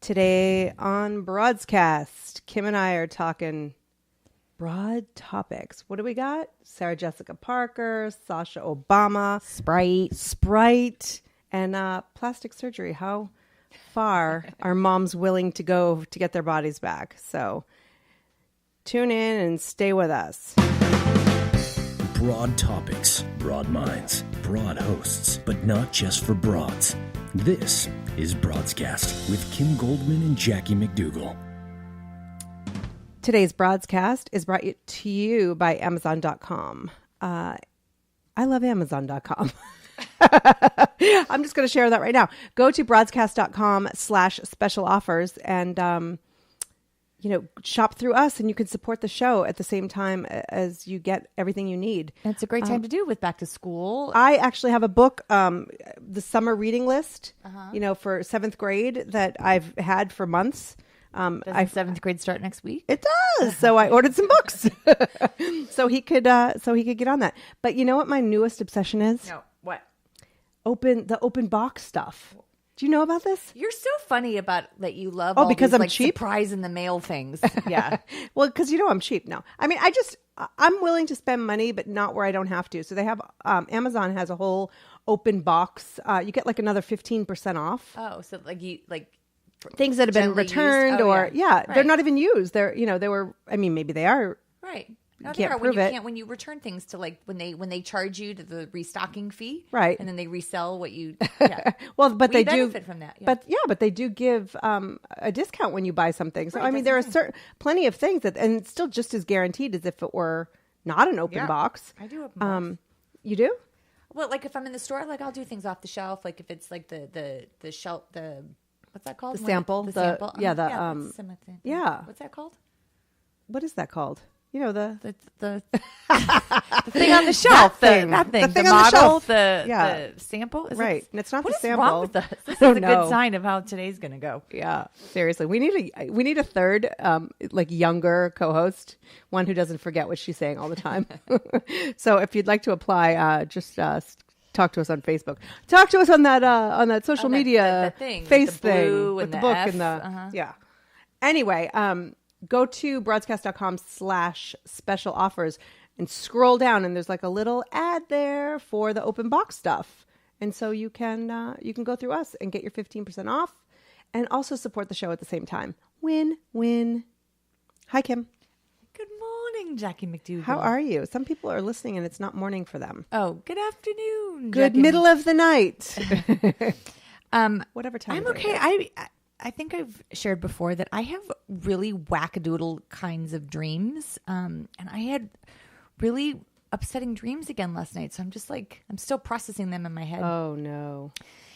Today on Broadscast, Kim and I are talking broad topics. What do we got? Sarah Jessica Parker, Sasha Obama, Sprite, and plastic surgery. How far are moms willing to go to get their bodies back? So tune in and stay with us. Broad topics, broad minds, broad hosts, but not just for broads. This is Broadscast with Kim Goldman and Jackie McDougall. Today's Broadscast is brought to you by Amazon.com. I love Amazon.com. I'm just going to share that right now. Go to broadscast.com/special offers and, shop through us, and you can support the show at the same time as you get everything you need. And it's a great time to do with back to school. I actually have a book, the summer reading list, for 7th grade that I've had for months. Does 7th grade start next week? It does. So I ordered some books so he could get on that. But you know what my newest obsession is? No. What? The open box stuff. Do you know about this? You're so funny about that you love all because these, I'm cheap? surprise in the mail things. Yeah. Well, because I'm cheap. No. I mean, I'm willing to spend money, but not where I don't have to. So they have, Amazon has a whole open box. You get like another 15% off. Oh, so Things that have been returned right. They're not even used. Maybe they are. Right. No, can't prove it. When you return things to when they charge you to the restocking fee, right? And then they resell what you. Yeah. Well, but they do benefit from that. Yeah. But they do give a discount when you buy something. So right, there are plenty of things and it's still just as guaranteed as if it were not an open box. I do open box. You do? Well, like if I'm in the store, like I'll do things off the shelf. Like if it's like the shelf what's that called? The sample. The sample. Yeah. Yeah. What's that called? What is that called? The thing on the shelf. That thing. The thing the on model, the shelf. The sample. Right. And it's not what the sample. What is wrong with us? This is a good sign of how today's going to go. Yeah. Seriously. We need a third, younger co-host, one who doesn't forget what she's saying all the time. So if you'd like to apply, just talk to us on Facebook. Talk to us on that social media thing, face with the blue thing with and the the book F. and the yeah. Anyway, go to broadscast.com/special offers and scroll down, and there's like a little ad there for the open box stuff, and so you can go through us and get your 15% off, and also support the show at the same time. Win-win. Hi, Kim. Good morning, Jackie McDougall. How are you? Some people are listening and it's not morning for them. Oh, good afternoon. Good Jackie. Middle of the night. Whatever time. I'm okay. I think I've shared before that I have really wackadoodle kinds of dreams. And I had really upsetting dreams again last night. So I'm just I'm still processing them in my head. Oh, no.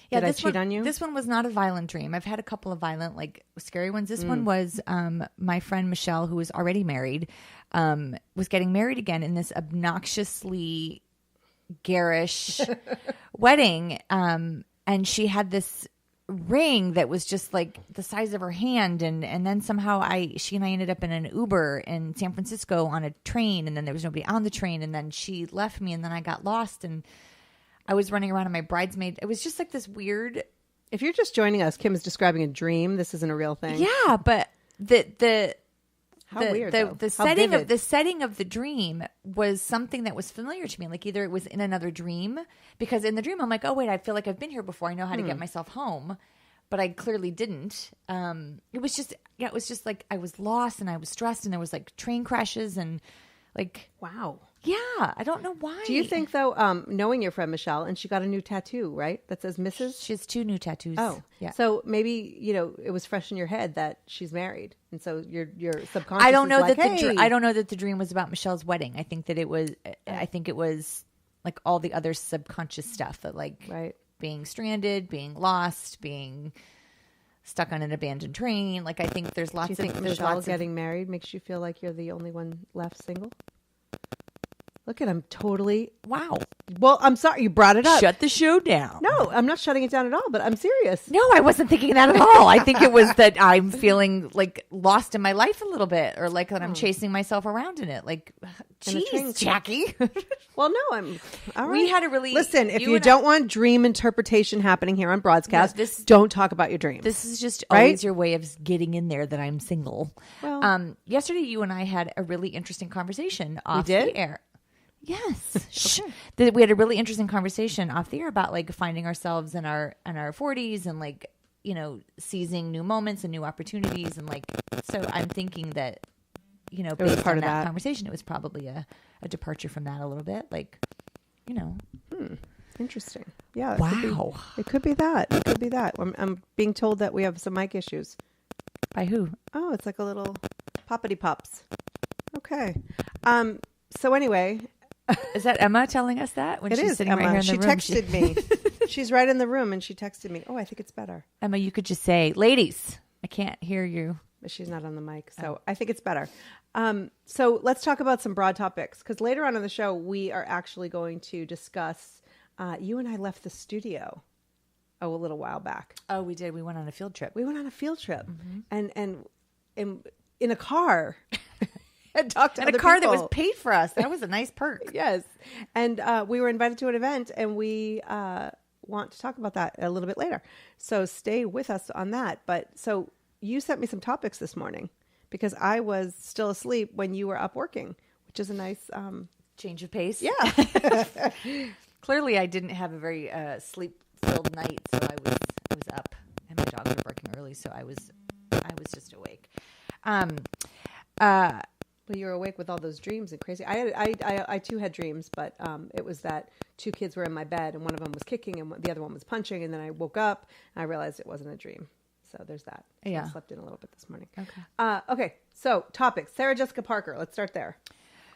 Yeah, Did I cheat on you? This one was not a violent dream. I've had a couple of violent, scary ones. This one was my friend Michelle, who was already married, was getting married again in this obnoxiously garish wedding. And she had this ring that was just like the size of her hand. And then somehow she and I ended up in an Uber in San Francisco on a train. And then there was nobody on the train. And then she left me and then I got lost and I was running around in my bridesmaid. It was just like this weird. If you're just joining us, Kim is describing a dream. This isn't a real thing. Yeah, but the setting of the dream was something that was familiar to me. Like either it was in another dream, because in the dream I'm like, oh wait, I feel like I've been here before. I know how to get myself home, but I clearly didn't. It was just like I was lost and I was stressed and there was like train crashes and like wow. Yeah, I don't know why. Do you think, though, knowing your friend Michelle, and she got a new tattoo, right? That says Mrs.? She has 2 new tattoos. Oh, yeah. So maybe, it was fresh in your head that she's married. And so your subconscious I don't know is I don't know that the dream was about Michelle's wedding. I think that it was like all the other subconscious stuff that right. Being stranded, being lost, being stuck on an abandoned train. Like I think there's lots Do you think of Michelle getting married makes you feel like you're the only one left single? Look at him. Totally. Wow. Well, I'm sorry. You brought it up. Shut the show down. No, I'm not shutting it down at all, but I'm serious. No, I wasn't thinking that at all. I think it was that I'm feeling like lost in my life a little bit, or like that I'm chasing myself around in it. Like, geez, Jackie. Well, no, I'm all right. We had a really listen. If you don't want dream interpretation happening here on Broadscast, don't talk about your dreams. This is just always your way of getting in there that I'm single. Well, yesterday you and I had a really interesting conversation off the air. Yes. Okay. We had a really interesting conversation off the air about like finding ourselves in our 40s and like, you know, seizing new moments and new opportunities. And like, so I'm thinking that, you know, based on that conversation, it was probably a departure from that a little bit. Like, you know. Interesting. Yeah. Wow. It could be that. It could be that. I'm being told that we have some mic issues. By who? Oh, it's like a little poppity pops. Okay. So anyway. Is that Emma telling us that when she's sitting Emma. right here in the room? She texted me. She's right in the room and she texted me. Oh, I think it's better. Emma, you could just say, ladies, I can't hear you. But she's not on the mic, so I think it's better. So let's talk about some broad topics, because later on in the show, we are actually going to discuss, you and I left the studio a little while back. Oh, we did. We went on a field trip. And in a car. And talked to other car people. That was paid for us. That was a nice perk. Yes. And we were invited to an event, and we want to talk about that a little bit later. So stay with us on that. But so you sent me some topics this morning because I was still asleep when you were up working, which is a nice change of pace. Yeah. Clearly, I didn't have a very sleep-filled night, so I was up, and my dogs were barking early, so I was just awake. Well, you were awake with all those dreams and crazy. I too had dreams, but it was that two kids were in my bed, and one of them was kicking, and the other one was punching, and then I woke up, and I realized it wasn't a dream. So there's that. So I slept in a little bit this morning. Okay. Okay. So topics. Sarah Jessica Parker. Let's start there.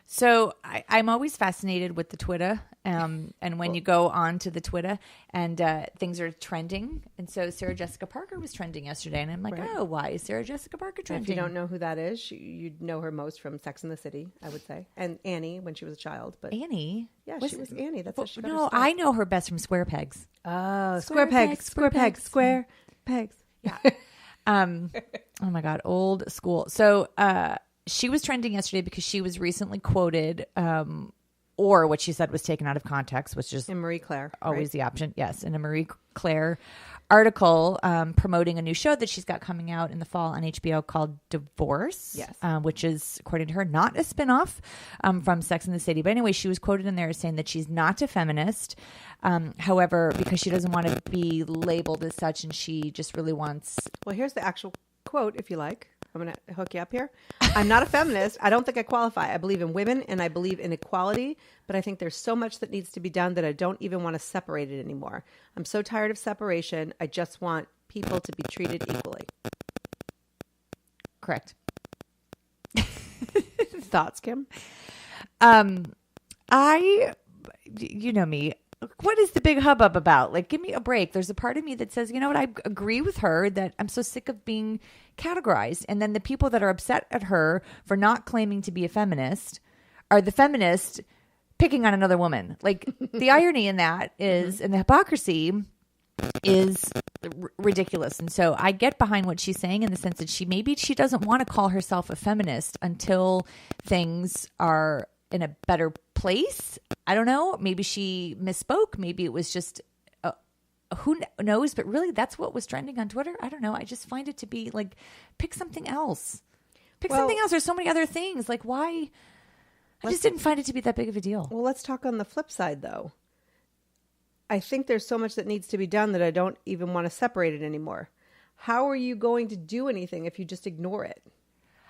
So I'm always fascinated with the Twitter, and when you go on to the Twitter and things are trending. And so Sarah Jessica Parker was trending yesterday, and I'm like, oh, why is Sarah Jessica Parker trending? If you don't know who that is, you'd know her most from Sex and the City, I would say, and Annie when she was a child. But Annie? Yeah, she was Annie. That's what she got. No, I know her best from Square Pegs. Oh, Square Pegs. Yeah. Oh my God, old school. So she was trending yesterday because she was recently quoted, or what she said was taken out of context, which is in Marie Claire. Always the option. Yes, in a Marie Claire article promoting a new show that she's got coming out in the fall on HBO called Divorce. Yes. Which is, according to her, not a spinoff from Sex and the City. But anyway, she was quoted in there as saying that she's not a feminist. However, because she doesn't want to be labeled as such, and she just really wants... Well, here's the actual quote, if you like. I'm going to hook you up here. I'm not a feminist. I don't think I qualify. I believe in women and I believe in equality, but I think there's so much that needs to be done that I don't even want to separate it anymore. I'm so tired of separation. I just want people to be treated equally. Correct. Thoughts, Kim? You know me. What is the big hubbub about? Like, give me a break. There's a part of me that says, you know what? I agree with her that I'm so sick of being categorized. And then the people that are upset at her for not claiming to be a feminist are the feminists picking on another woman. Like, the irony in that is, and the hypocrisy is ridiculous. And so I get behind what she's saying in the sense that she doesn't want to call herself a feminist until things are in a better place. I don't know. Maybe she misspoke. Maybe it was just, who knows? But really, that's what was trending on Twitter. I don't know. I just find it to be like, pick something else. Something else. There's so many other things. Like, why? I just didn't find it to be that big of a deal. Well, let's talk on the flip side, though. I think there's so much that needs to be done that I don't even want to separate it anymore. How are you going to do anything if you just ignore it?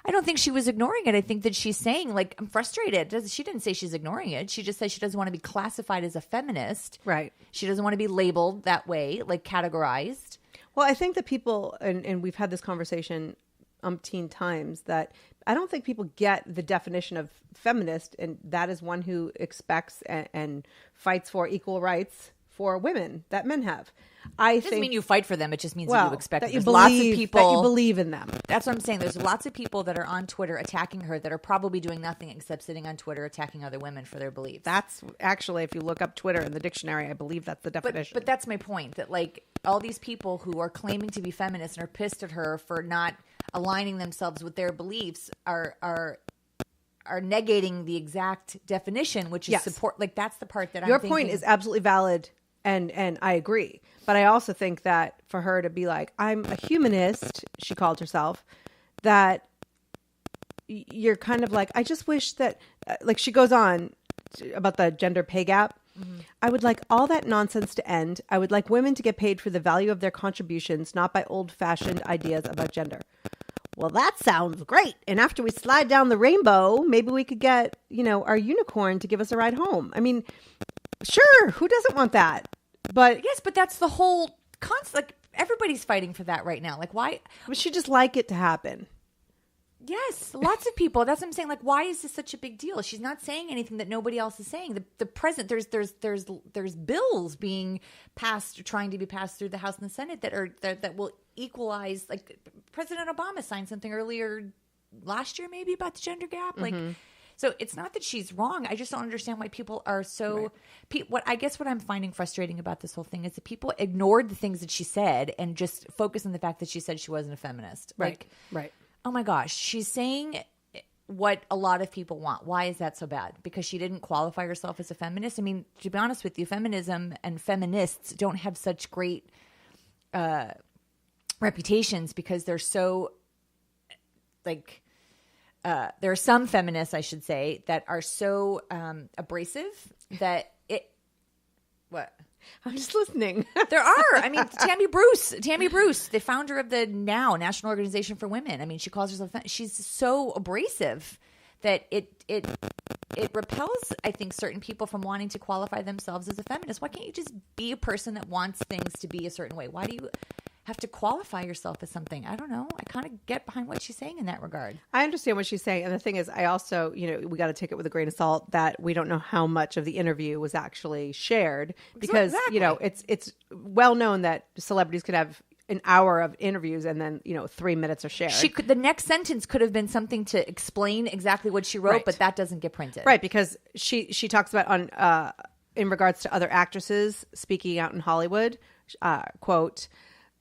I don't think she was ignoring it. I think that she's saying, like, I'm frustrated. She didn't say she's ignoring it. She just says she doesn't want to be classified as a feminist. Right. She doesn't want to be labeled that way, like categorized. Well, I think that people, and we've had this conversation umpteen times, that I don't think people get the definition of feminist, and that is one who expects and fights for equal rights for women that men have. I It doesn't mean you fight for them. It just means that you expect that it. you There's believe, lots of people that you believe in them. That's what I'm saying. There's lots of people that are on Twitter attacking her that are probably doing nothing except sitting on Twitter attacking other women for their beliefs. That's actually, if you look up Twitter in the dictionary, I believe that's the definition. But that's my point, that like all these people who are claiming to be feminists and are pissed at her for not aligning themselves with their beliefs are negating the exact definition, which is support. Like that's the part that Your point is absolutely valid, and I agree. But I also think that for her to be like, I'm a humanist, she called herself, that you're kind of like, I just wish that, like she goes on about the gender pay gap. Mm-hmm. I would like all that nonsense to end. I would like women to get paid for the value of their contributions, not by old-fashioned ideas about gender. Well, that sounds great. And after we slide down the rainbow, maybe we could get, our unicorn to give us a ride home. I mean, sure, who doesn't want that? But yes, but that's the whole concept. Like everybody's fighting for that right now. Like why would she just like it to happen? Yes, lots of people. That's what I'm saying. Like, why is this such a big deal? She's not saying anything that nobody else is saying. The president, there's bills being passed, trying to be passed through the House and the Senate that will equalize. Like President Obama signed something earlier last year, maybe about the gender gap. Mm-hmm. Like, so it's not that she's wrong. I just don't understand why people are so. Right. What I'm finding frustrating about this whole thing is that people ignored the things that she said and just focused on the fact that she said she wasn't a feminist. Right. Right. Oh my gosh, she's saying what a lot of people want. Why is that so bad? Because she didn't qualify herself as a feminist? I mean, to be honest with you, feminism and feminists don't have such great reputations because they're so, like, there are some feminists, I should say, that are so abrasive that it, what? I'm just listening. There are. I mean, Tammy Bruce, the founder of the NOW, National Organization for Women. I mean, she calls herself, she's so abrasive that it repels, I think, certain people from wanting to qualify themselves as a feminist. Why can't you just be a person that wants things to be a certain way? Why do you have to qualify yourself as something? I don't know. I kind of get behind what she's saying in that regard. I understand what she's saying. And the thing is, I also, we got to take it with a grain of salt that we don't know how much of the interview was actually shared because, it's well known that celebrities could have an hour of interviews and then, 3 minutes are shared. The next sentence could have been something to explain exactly what she wrote, right. But that doesn't get printed. Right. Because she talks about in regards to other actresses speaking out in Hollywood, quote,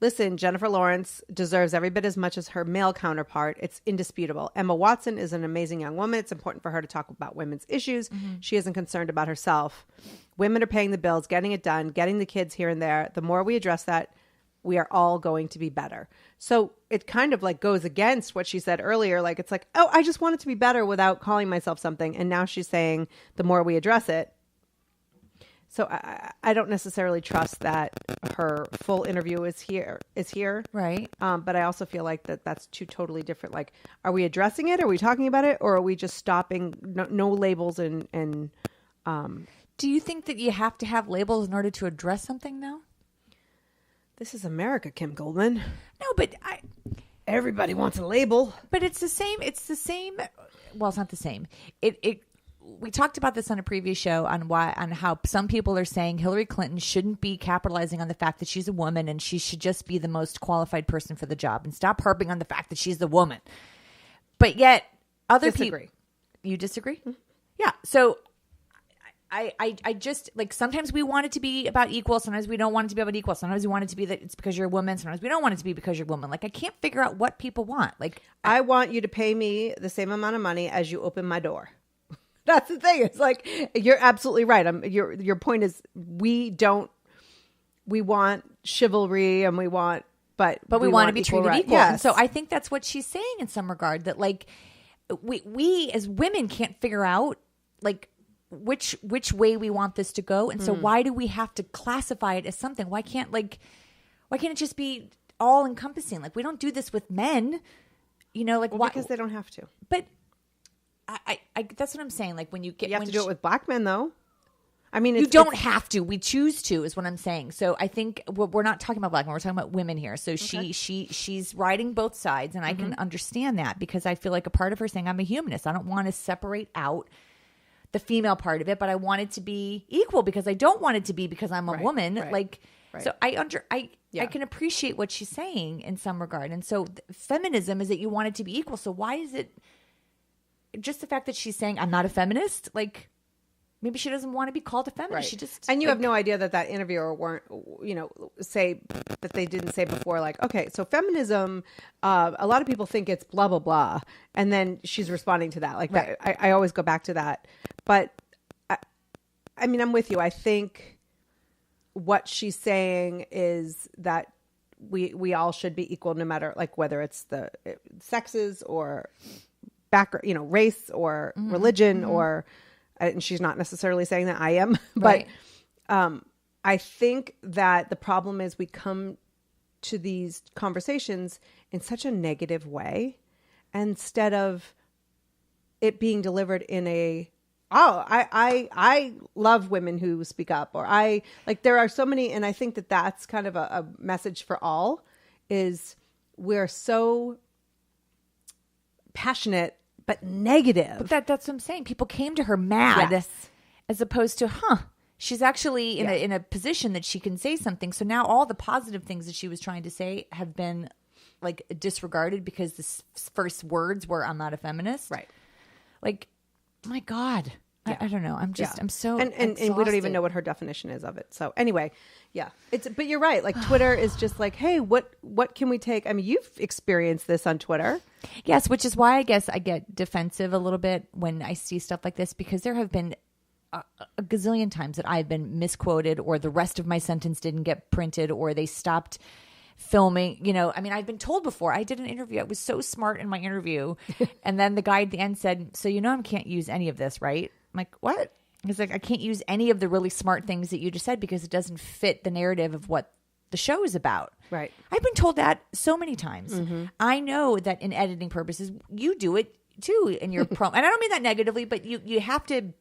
listen, Jennifer Lawrence deserves every bit as much as her male counterpart. It's indisputable. Emma Watson is an amazing young woman. It's important for her to talk about women's issues. Mm-hmm. She isn't concerned about herself. Women are paying the bills, getting it done, getting the kids here and there. The more we address that, we are all going to be better. So it kind of like goes against what she said earlier. Like, it's like, oh, I just want it to be better without calling myself something. And now she's saying the more we address it. So I don't necessarily trust that her full interview is here. Right. But I also feel like that's two totally different. Like, are we addressing it? Are we talking about it? Or are we just stopping? No labels and do you think that you have to have labels in order to address something now? This is America, Kim Goldman. No, but everybody wants a label. But it's the same. Well, it's not the same. We talked about this on a previous show on how some people are saying Hillary Clinton shouldn't be capitalizing on the fact that she's a woman and she should just be the most qualified person for the job and stop harping on the fact that she's the woman. But yet other people, you disagree? Mm-hmm. Yeah. So I just like, sometimes we want it to be about equal. Sometimes we don't want it to be about equal. Sometimes we want it to be that it's because you're a woman. Sometimes we don't want it to be because you're a woman. Like, I can't figure out what people want. Like, I want you to pay me the same amount of money as you open my door. That's the thing. It's like, you're absolutely right. Your point is we want chivalry and we want, but we want to be treated equal. Yes. And so I think that's what she's saying in some regard, that like we as women can't figure out like which way we want this to go. And so why do we have to classify it as something? Why can't it just be all encompassing? Like, we don't do this with men, like why? Because they don't have to. But I that's what I'm saying. Like, when you have to do it with black men, though. I mean, you don't have to. We choose to, is what I'm saying. So I think we're not talking about black men. We're talking about women here. So okay. she's riding both sides, and I can understand that because I feel like a part of her saying I'm a humanist. I don't want to separate out the female part of it, but I want it to be equal because I don't want it to be because I'm a woman. Like, so I can appreciate what she's saying in some regard. And so feminism is that you want it to be equal. So why is it just the fact that she's saying I'm not a feminist? Like, maybe she doesn't want to be called a feminist. She just, and you have no idea that interviewer weren't, say that they didn't say before, like, okay, so feminism, a lot of people think it's blah, blah, blah. And then she's responding to that. Like that. I always go back to that. But I mean, I'm with you. I think what she's saying is that we all should be equal no matter like whether it's the sexes or background, race or religion or, and she's not necessarily saying that I am, but I think that the problem is we come to these conversations in such a negative way instead of it being delivered in a, I love women who speak up, or there are so many. And I think that that's kind of a message for all is we're so passionate but negative. But that's what I'm saying. People came to her mad as opposed to, she's actually in a position that she can say something. So now all the positive things that she was trying to say have been like disregarded because the first words were, I'm not a feminist. Right. Like, my God. Yeah. I don't know. I'm so and we don't even know what her definition is of it. So anyway, but you're right. Like Twitter is just like, hey, what can we take? I mean, you've experienced this on Twitter. Yes, which is why I guess I get defensive a little bit when I see stuff like this, because there have been a gazillion times that I've been misquoted, or the rest of my sentence didn't get printed, or they stopped filming. I mean, I've been told before. I did an interview. I was so smart in my interview. And then the guy at the end said, so I can't use any of this, right? I'm like, what? He's like, I can't use any of the really smart things that you just said because it doesn't fit the narrative of what the show is about. Right. I've been told that so many times. Mm-hmm. I know that in editing purposes, you do it too in your promo. And I don't mean that negatively, but you have to.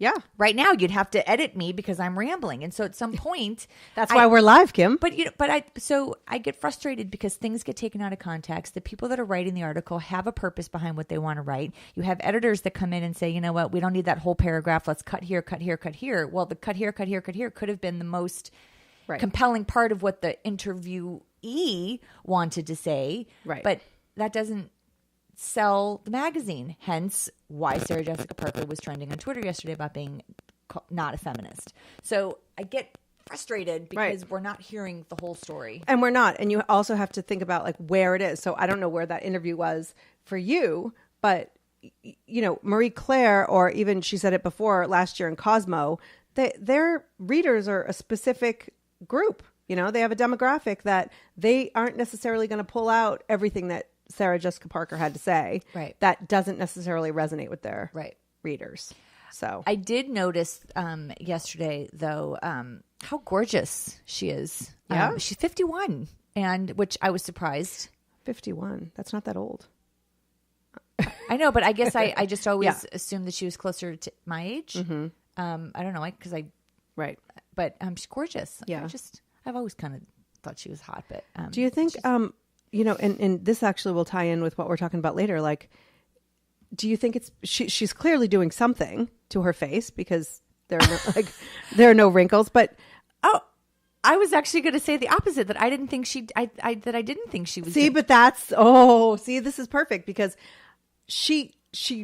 Yeah. Right now, you'd have to edit me because I'm rambling, and so at some point, that's why we're live, Kim. But I get frustrated because things get taken out of context. The people that are writing the article have a purpose behind what they want to write. You have editors that come in and say, you know what, we don't need that whole paragraph. Let's cut here, cut here, cut here. Well, the cut here, cut here, cut here could have been the most compelling part of what the interviewee wanted to say. Right. But that doesn't sell the magazine. Hence why Sarah Jessica Parker was trending on Twitter yesterday about being not a feminist. So I get frustrated because we're not hearing the whole story. And we're not. And you also have to think about like where it is. So I don't know where that interview was for you, but Marie Claire, or even she said it before last year in Cosmo, their readers are a specific group. They have a demographic that they aren't necessarily going to pull out everything that Sarah Jessica Parker had to say. Right. That doesn't necessarily resonate with their readers. So I did notice yesterday, though, how gorgeous she is. Yeah. She's 51, and which I was surprised. 51. That's not that old. I know, but I guess I just always assumed that she was closer to my age. Mm-hmm. I don't know, because right. But she's gorgeous. Yeah. I've always kind of thought she was hot. But do you think and this actually will tie in with what we're talking about later. Like, do you think she's clearly doing something to her face because there are no wrinkles, but I was actually going to say the opposite, that I didn't think I didn't think she was. See, but this is perfect because she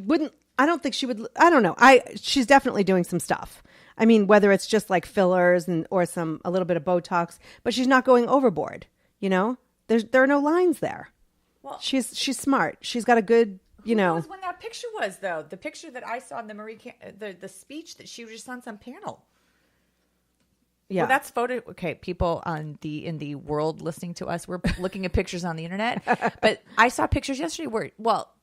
wouldn't, I don't think she would, I don't know. She's definitely doing some stuff. I mean, whether it's just like fillers or a little bit of Botox, but she's not going overboard, There are no lines there. Well, she's smart. She's got a good, Who knows when that picture was, though? The picture that I saw in the speech that she was just on some panel. Yeah, well, that's photo. Okay, people in the world listening to us, we're looking at pictures on the internet. But I saw pictures yesterday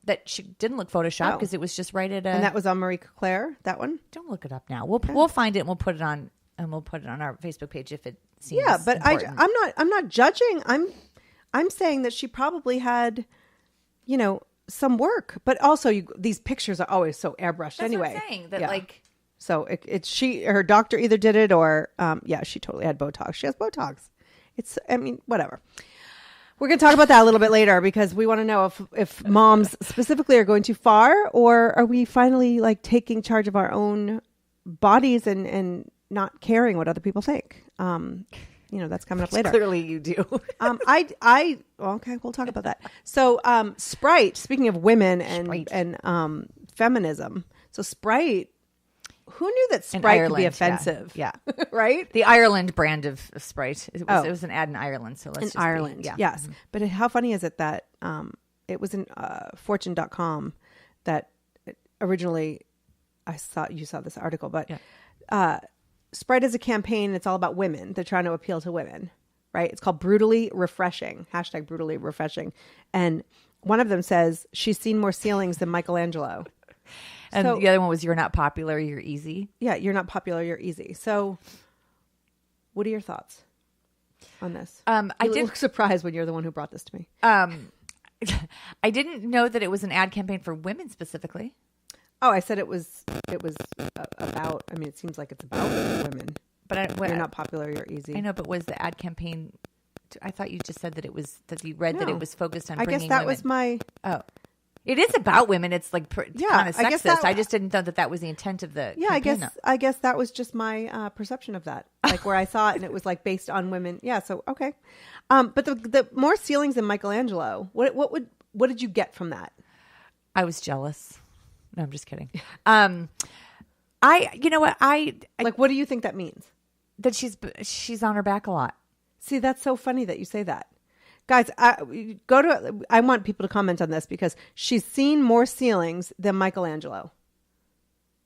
that she didn't look photoshopped because it was just right at and that was on Marie Claire. That one. Don't look it up now. We'll find it and we'll put it on our Facebook page if it seems. Yeah, but important. I'm not judging. I'm saying that she probably had, some work, but also these pictures are always so airbrushed. That's anyway. What I'm saying that So her doctor either did it or she totally had Botox. She has Botox. Whatever. We're going to talk about that a little bit later because we want to know if moms specifically are going too far, or are we finally like taking charge of our own bodies and not caring what other people think. That's coming up later. Clearly you do. Okay, we'll talk about that. So, Sprite, speaking of women and feminism. So Sprite, who knew that Sprite could be offensive? Yeah. Right? The Ireland brand of Sprite. It was an ad in Ireland. So let's Ireland. Yes. Mm-hmm. But how funny is it that it was in fortune.com that originally you saw this article, but Sprite is a campaign. It's all about women. They're trying to appeal to women, right? It's called Brutally Refreshing, #BrutallyRefreshing. And one of them says she's seen more ceilings than Michelangelo. And the other one was you're not popular, you're easy. Yeah, you're not popular, you're easy. So what are your thoughts on this? I look surprised when you're the one who brought this to me. I didn't know that it was an ad campaign for women specifically. Oh, I said it was about, it seems like it's about women. But you're not popular, you're easy. I know, but was the ad campaign, I thought you just said that it was, that you read that it was focused on bringing women. I guess that was my... Oh. It is about women. It's like kind of sexist. I just didn't know that was the intent of the campaign. I guess that was just my perception of that. Like where I saw it and it was like based on women. Yeah, so okay. But the more ceilings than Michelangelo, what did you get from that? I was jealous. No, I'm just kidding. What do you think that means? That she's on her back a lot. See, that's so funny that you say that. Guys, I want people to comment on this because she's seen more ceilings than Michelangelo.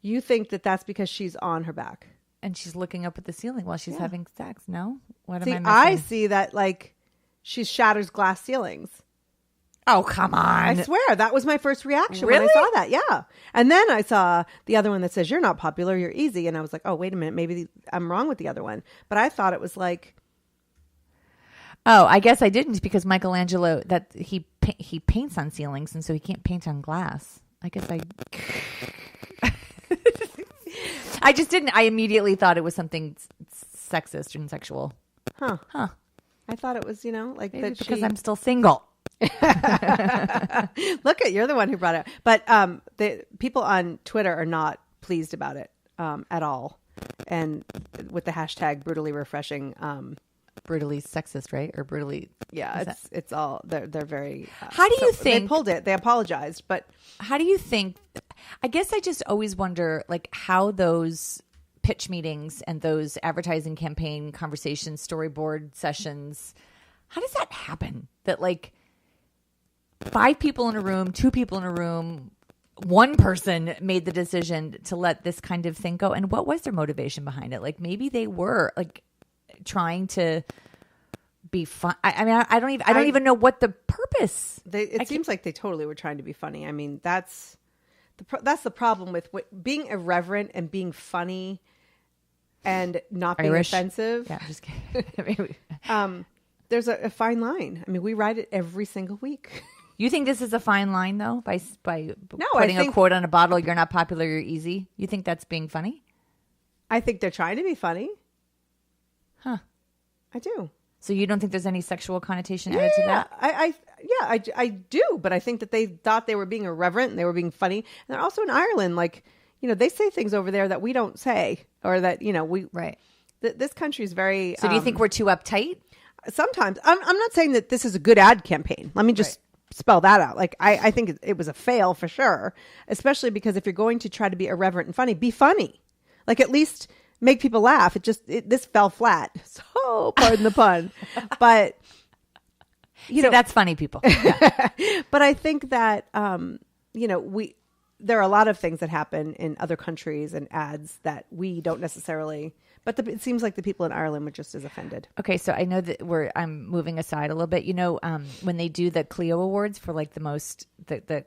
You think that that's because she's on her back. And she's looking up at the ceiling while she's having sex. No? What am I missing? I see that like she shatters glass ceilings. Oh, come on. I swear, that was my first reaction Really? when I saw that. Yeah. And then I saw the other one that says, you're not popular, you're easy. And I was like, oh, wait a minute. Maybe I'm wrong with the other one. But I thought it was like... Oh, I guess I didn't because Michelangelo, that he paints on ceilings and so he can't paint on glass. I guess I just didn't. I immediately thought it was something sexist and sexual. Huh. I thought it was, like maybe that because I'm still single. Look you're the one who brought it. But the people on Twitter are not pleased about it at all. And with the hashtag brutally refreshing, brutally sexist, right? Or brutally, yeah. It's all they're very. How do you think they pulled it? They apologized, but how do you think? I guess I just always wonder, like, how those pitch meetings and those advertising campaign conversations, storyboard sessions, how does that happen? That like 5 people in a room, 2 people in a room, one person made the decision to let this kind of thing go, and what was their motivation behind it? Like maybe they were like trying to be fun. I don't even know what the purpose. It seems like they totally were trying to be funny. I mean, that's the problem with being irreverent and being funny and not being offensive. Yeah, just kidding. There's a fine line. I mean, we write it every single week. You think this is a fine line though? By putting a quote on a bottle, you're not popular, you're easy. You think that's being funny? I think they're trying to be funny. Huh. I do. So you don't think there's any sexual connotation added to that? I do. But I think that they thought they were being irreverent and they were being funny. And they're also in Ireland. Like, they say things over there that we don't say, or that, right. This country is very. So do you think we're too uptight? Sometimes. I'm not saying that this is a good ad campaign. Let me just spell that out. Like, I think it was a fail for sure, especially because if you're going to try to be irreverent and funny, be funny. Like, at least make people laugh. This fell flat. So, pardon the pun. But, that's funny, people. Yeah. But I think that, there are a lot of things that happen in other countries and ads that we don't necessarily, but it seems like the people in Ireland were just as offended. Okay, so I know that I'm moving aside a little bit. When they do the Clio Awards for like the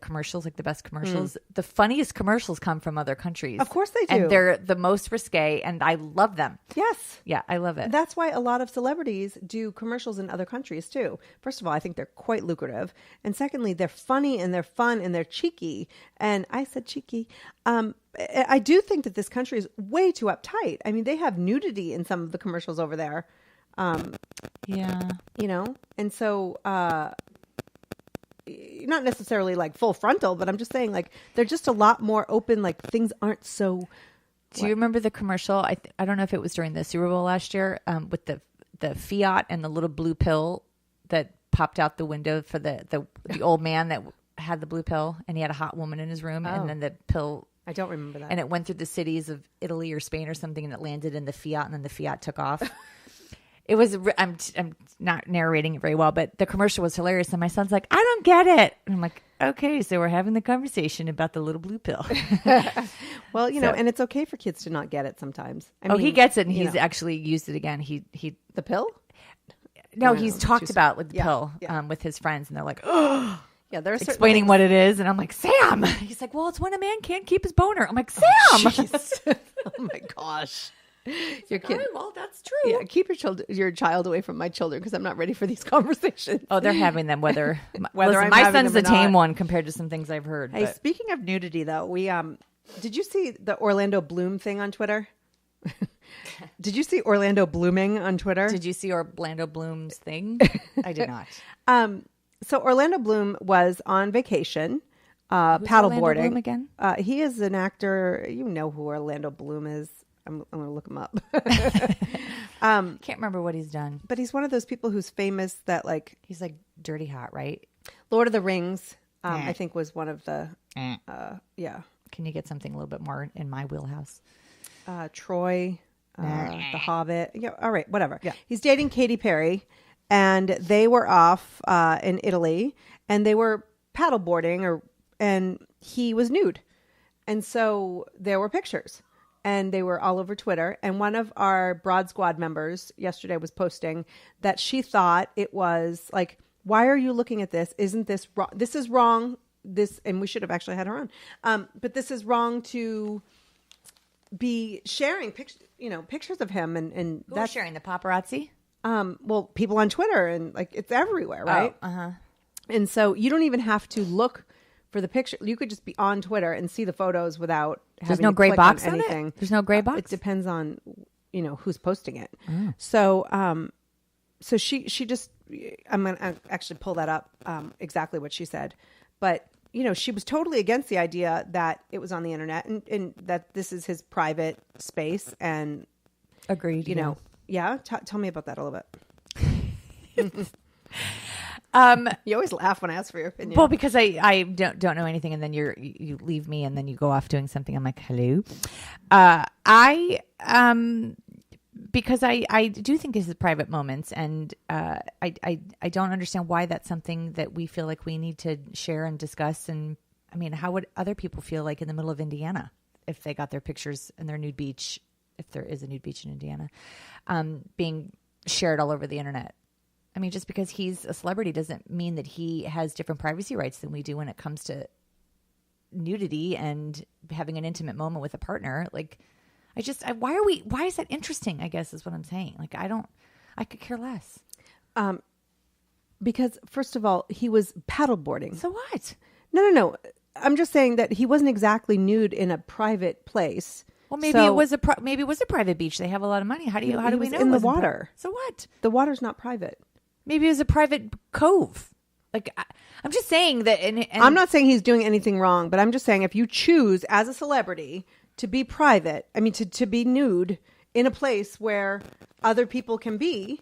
commercials, like the best commercials, the funniest commercials come from other countries. Of course they do. And they're the most risque, and I love them. Yes. Yeah, I love it. That's why a lot of celebrities do commercials in other countries too. First of all, I think they're quite lucrative. And secondly, they're funny and they're fun and they're cheeky. And I said cheeky. I do think that this country is way too uptight. I mean, they have nudity in some of the commercials over there. Yeah. You know? And so, not necessarily like full frontal, but I'm just saying like they're just a lot more open. Like things aren't so. Do you remember the commercial? I don't know if it was during the Super Bowl last year with the Fiat and the little blue pill that popped out the window for the old man that had the blue pill, and he had a hot woman in his room, and then the pill. I don't remember that. And it went through the cities of Italy or Spain or something, and it landed in the Fiat, and then the Fiat took off. It was, I'm not narrating it very well, but the commercial was hilarious. And my son's like, I don't get it. And I'm like, okay, so we're having the conversation about the little blue pill. Well, you know, and it's okay for kids to not get it sometimes. I mean, he gets it, and he's actually used it again. He the pill? No, he's talked about with the pill with his friends, and they're like, oh. Yeah, they're explaining what it is, and I'm like, Sam. He's like, well, it's when a man can't keep his boner. I'm like, Sam. Oh my gosh. Your kid. Well, that's true. Yeah, keep your child away from my children because I'm not ready for these conversations. Oh, they're having them whether Listen, my son's the tame one compared to some things I've heard. Hey, speaking of nudity, though, we did you see the Orlando Bloom thing on Twitter? Did you see Orlando Blooming on Twitter? Did you see Orlando Bloom's thing? I did not. So Orlando Bloom was on vacation, paddleboarding. Bloom again? He is an actor. You know who Orlando Bloom is. I'm going to look him up. Can't remember what he's done. But he's one of those people who's famous that like... He's like Dirty Hot, right? Lord of the Rings, I think was one of the... yeah. Can you get something a little bit more in my wheelhouse? Troy, The Hobbit. Yeah, all right, whatever. Yeah. He's dating Katy Perry, and they were off in Italy, and they were paddleboarding, and he was nude. And so there were pictures. And they were all over Twitter. And one of our Broad Squad members yesterday was posting that she thought it was like, why are you looking at this? Isn't this wrong? This is wrong. And we should have actually had her on. But this is wrong to be sharing pictures of him. And that's sharing the paparazzi. Well, people on Twitter, and like it's everywhere, right? And so you don't even have to look for the picture. You could just be on Twitter and see the photos without There's having no to gray click box on on anything. it? There's no gray box? It depends on, who's posting it. So, so she just, I'm going to actually pull that up, exactly what she said. But, she was totally against the idea that it was on the internet and that this is his private space. And agreed. Tell me about that a little bit. You always laugh when I ask for your opinion. Well, because I don't know anything, and then you leave me, and then you go off doing something. I'm like, hello. Because I do think this is private moments, and I don't understand why that's something that we feel like we need to share and discuss. And I mean, how would other people feel like in the middle of Indiana if they got their pictures in their nude beach, if there is a nude beach in Indiana, being shared all over the internet? I mean, just because he's a celebrity doesn't mean that he has different privacy rights than we do when it comes to nudity and having an intimate moment with a partner. Like, why is that interesting? I guess is what I'm saying. Like, I could care less. Because first of all, he was paddleboarding. So what? No. I'm just saying that he wasn't exactly nude in a private place. Well, maybe it was a private beach. They have a lot of money. How do we know? In the water. So what? The water's not private. Maybe it was a private cove. Like, I'm just saying that. And I'm not saying he's doing anything wrong, but I'm just saying if you choose as a celebrity to be private, I mean, to be nude in a place where other people can be.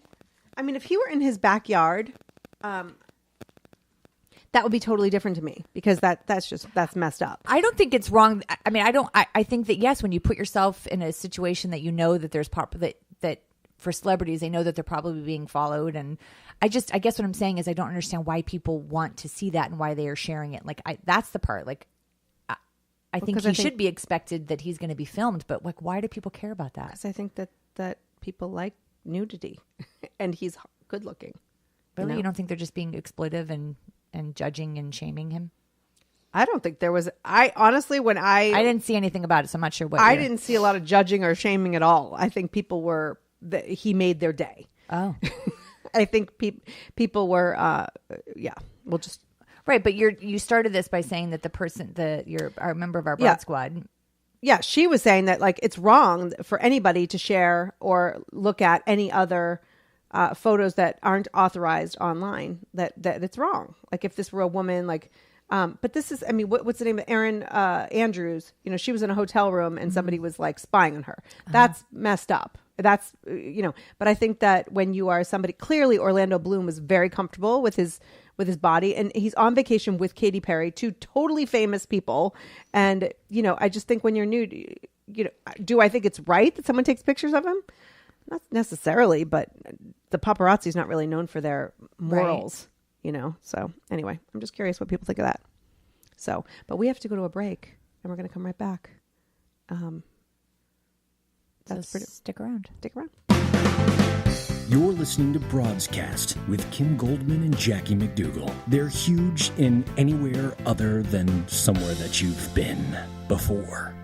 I mean, if he were in his backyard, that would be totally different to me because that's messed up. I don't think it's wrong. I mean, I think that, yes, when you put yourself in a situation that you know that there's that for celebrities, they know that they're probably being followed. And I guess what I'm saying is I don't understand why people want to see that and why they are sharing it. Like, that's the part. Like, I think he should be expected that he's going to be filmed, but like, why do people care about that? Because I think that people like nudity and he's good looking. Really? You don't think they're just being exploitive and judging and shaming him? I don't think there was. I honestly, when I didn't see anything about it, so I'm not sure what. I didn't see a lot of judging or shaming at all. I think people were he made their day. Oh, I think people were. We'll just right. But you started this by saying that the person you're a member of our Broad Squad. Yeah, she was saying that like it's wrong for anybody to share or look at any other photos that aren't authorized online, that it's wrong. Like if this were a woman, like, but this is, I mean, what's the name of Erin Andrews? You know, she was in a hotel room and somebody was like spying on her. That's messed up. That's, you know, but I think that when you are somebody, clearly Orlando Bloom was very comfortable with his body, and he's on vacation with Katy Perry, two totally famous people. And, you know, I just think when you're nude, you know, do I think it's right that someone takes pictures of him? Not necessarily, but the paparazzi is not really known for their morals, you know? So anyway, I'm just curious what people think of that. So, but we have to go to a break and we're going to come right back. That's pretty. Stick around. Stick around. You're listening to Broadscast with Kim Goldman and Jackie McDougall. They're huge in anywhere other than somewhere that you've been before.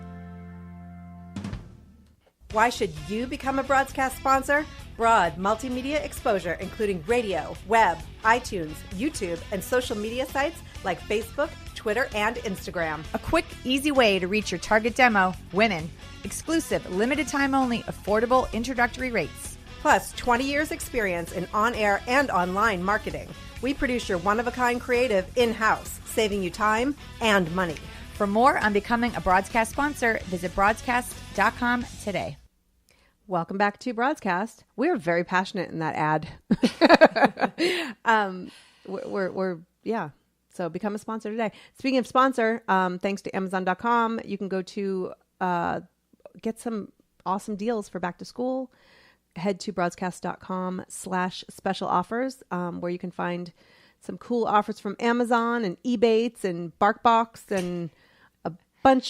Why should you become a Broadscast sponsor? Broad multimedia exposure, including radio, web, iTunes, YouTube, and social media sites like Facebook, Twitter, and Instagram. A quick, easy way to reach your target demo, women. Exclusive, limited time only, affordable introductory rates. Plus 20 years experience in on-air and online marketing. We produce your one-of-a-kind creative in-house, saving you time and money. For more on becoming a Broadscast sponsor, visit broadscast.com today. Welcome back to Broadscast. We're very passionate in that ad. Yeah. So become a sponsor today. Speaking of sponsor, thanks to Amazon.com, you can go to get some awesome deals for back to school. Head to broadscast.com/special offers, where you can find some cool offers from Amazon and Ebates and BarkBox and a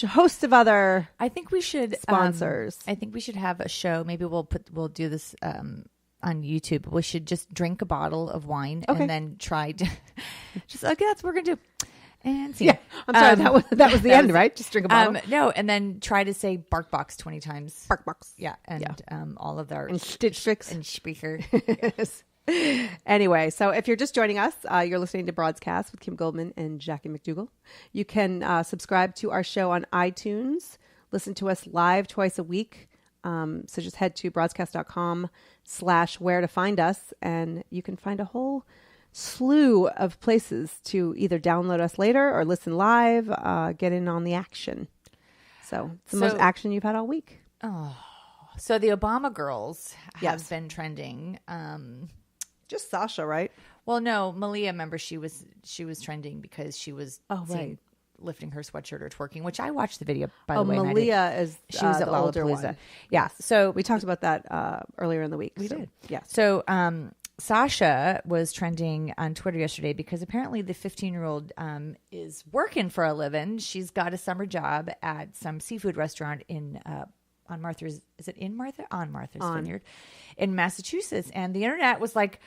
host of other I think we should sponsors. I think we should have a show. Maybe we'll do this on YouTube. We should just drink a bottle of wine and then try to just okay, that's what we're gonna do. And see. Yeah, I'm sorry, that was the end, right? Just drink a bottle. No, and then try to say BarkBox 20 times. BarkBox. Yeah, and all of their and Stitch Fix and speaker. Yes. Anyway, so if you're just joining us, you're listening to Broadscast with Kim Goldman and Jackie McDougall. You can subscribe to our show on iTunes. Listen to us live twice a week. So just head to broadscast.com/where to find us, and you can find a whole slew of places to either download us later or listen live, get in on the action. So it's the most action you've had all week. Oh, so the Obama girls have been trending. Just Sasha, right? Well, no, Malia, remember she was trending because she was right. lifting her sweatshirt or twerking, which I watched the video, by the way. Malia is she was at the older Lollapalooza. one. Yeah. So we talked about that earlier in the week. We did. Yeah. So Sasha was trending on Twitter yesterday because apparently the 15-year-old is working for a living. She's got a summer job at some seafood restaurant on Martha's. Is it in Martha? On Martha's Vineyard in Massachusetts. And the internet was like,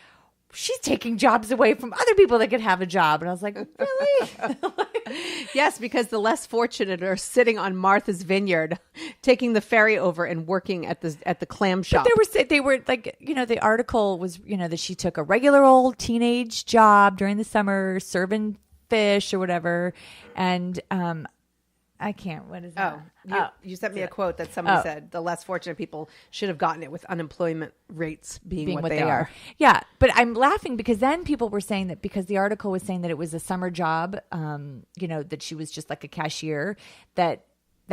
she's taking jobs away from other people that could have a job. And I was like, really? Yes, because the less fortunate are sitting on Martha's Vineyard, taking the ferry over and working at the clam shop. But they were like, you know, the article was, you know, that she took a regular old teenage job during the summer serving fish or whatever. And I can't. What is that? You sent me a quote that somebody said the less fortunate people should have gotten it with unemployment rates being what they are. Yeah, but I'm laughing because then people were saying that because the article was saying that it was a summer job, you know, that she was just like a cashier, that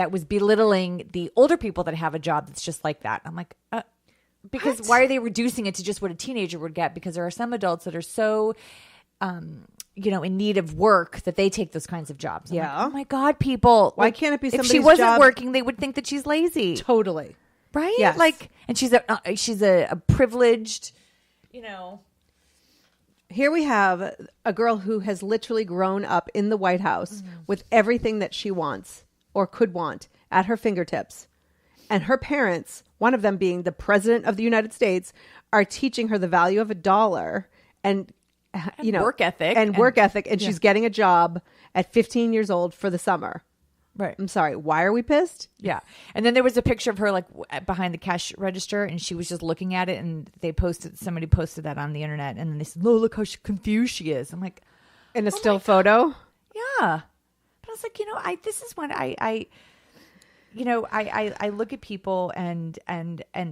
was belittling the older people that have a job that's just like that. I'm like, because why are they reducing it to just what a teenager would get? Because there are some adults that are so you know, in need of work that they take those kinds of jobs. I'm like, oh my God, people. Why can't it be somebody's job? If she wasn't working, they would think that she's lazy. Totally. Right? Yes. Like, and she's a privileged, you know. Here we have a girl who has literally grown up in the White House with everything that she wants or could want at her fingertips. And her parents, one of them being the president of the United States, are teaching her the value of $1 and you know, work ethic. And she's getting a job at 15 years old for the summer. Right. I'm sorry. Why are we pissed? Yeah. And then there was a picture of her like behind the cash register and she was just looking at it and somebody posted that on the internet and then they said, oh, look how confused she is. I'm like, in a still photo? Yeah. But I was like, you know, this is when I look at people and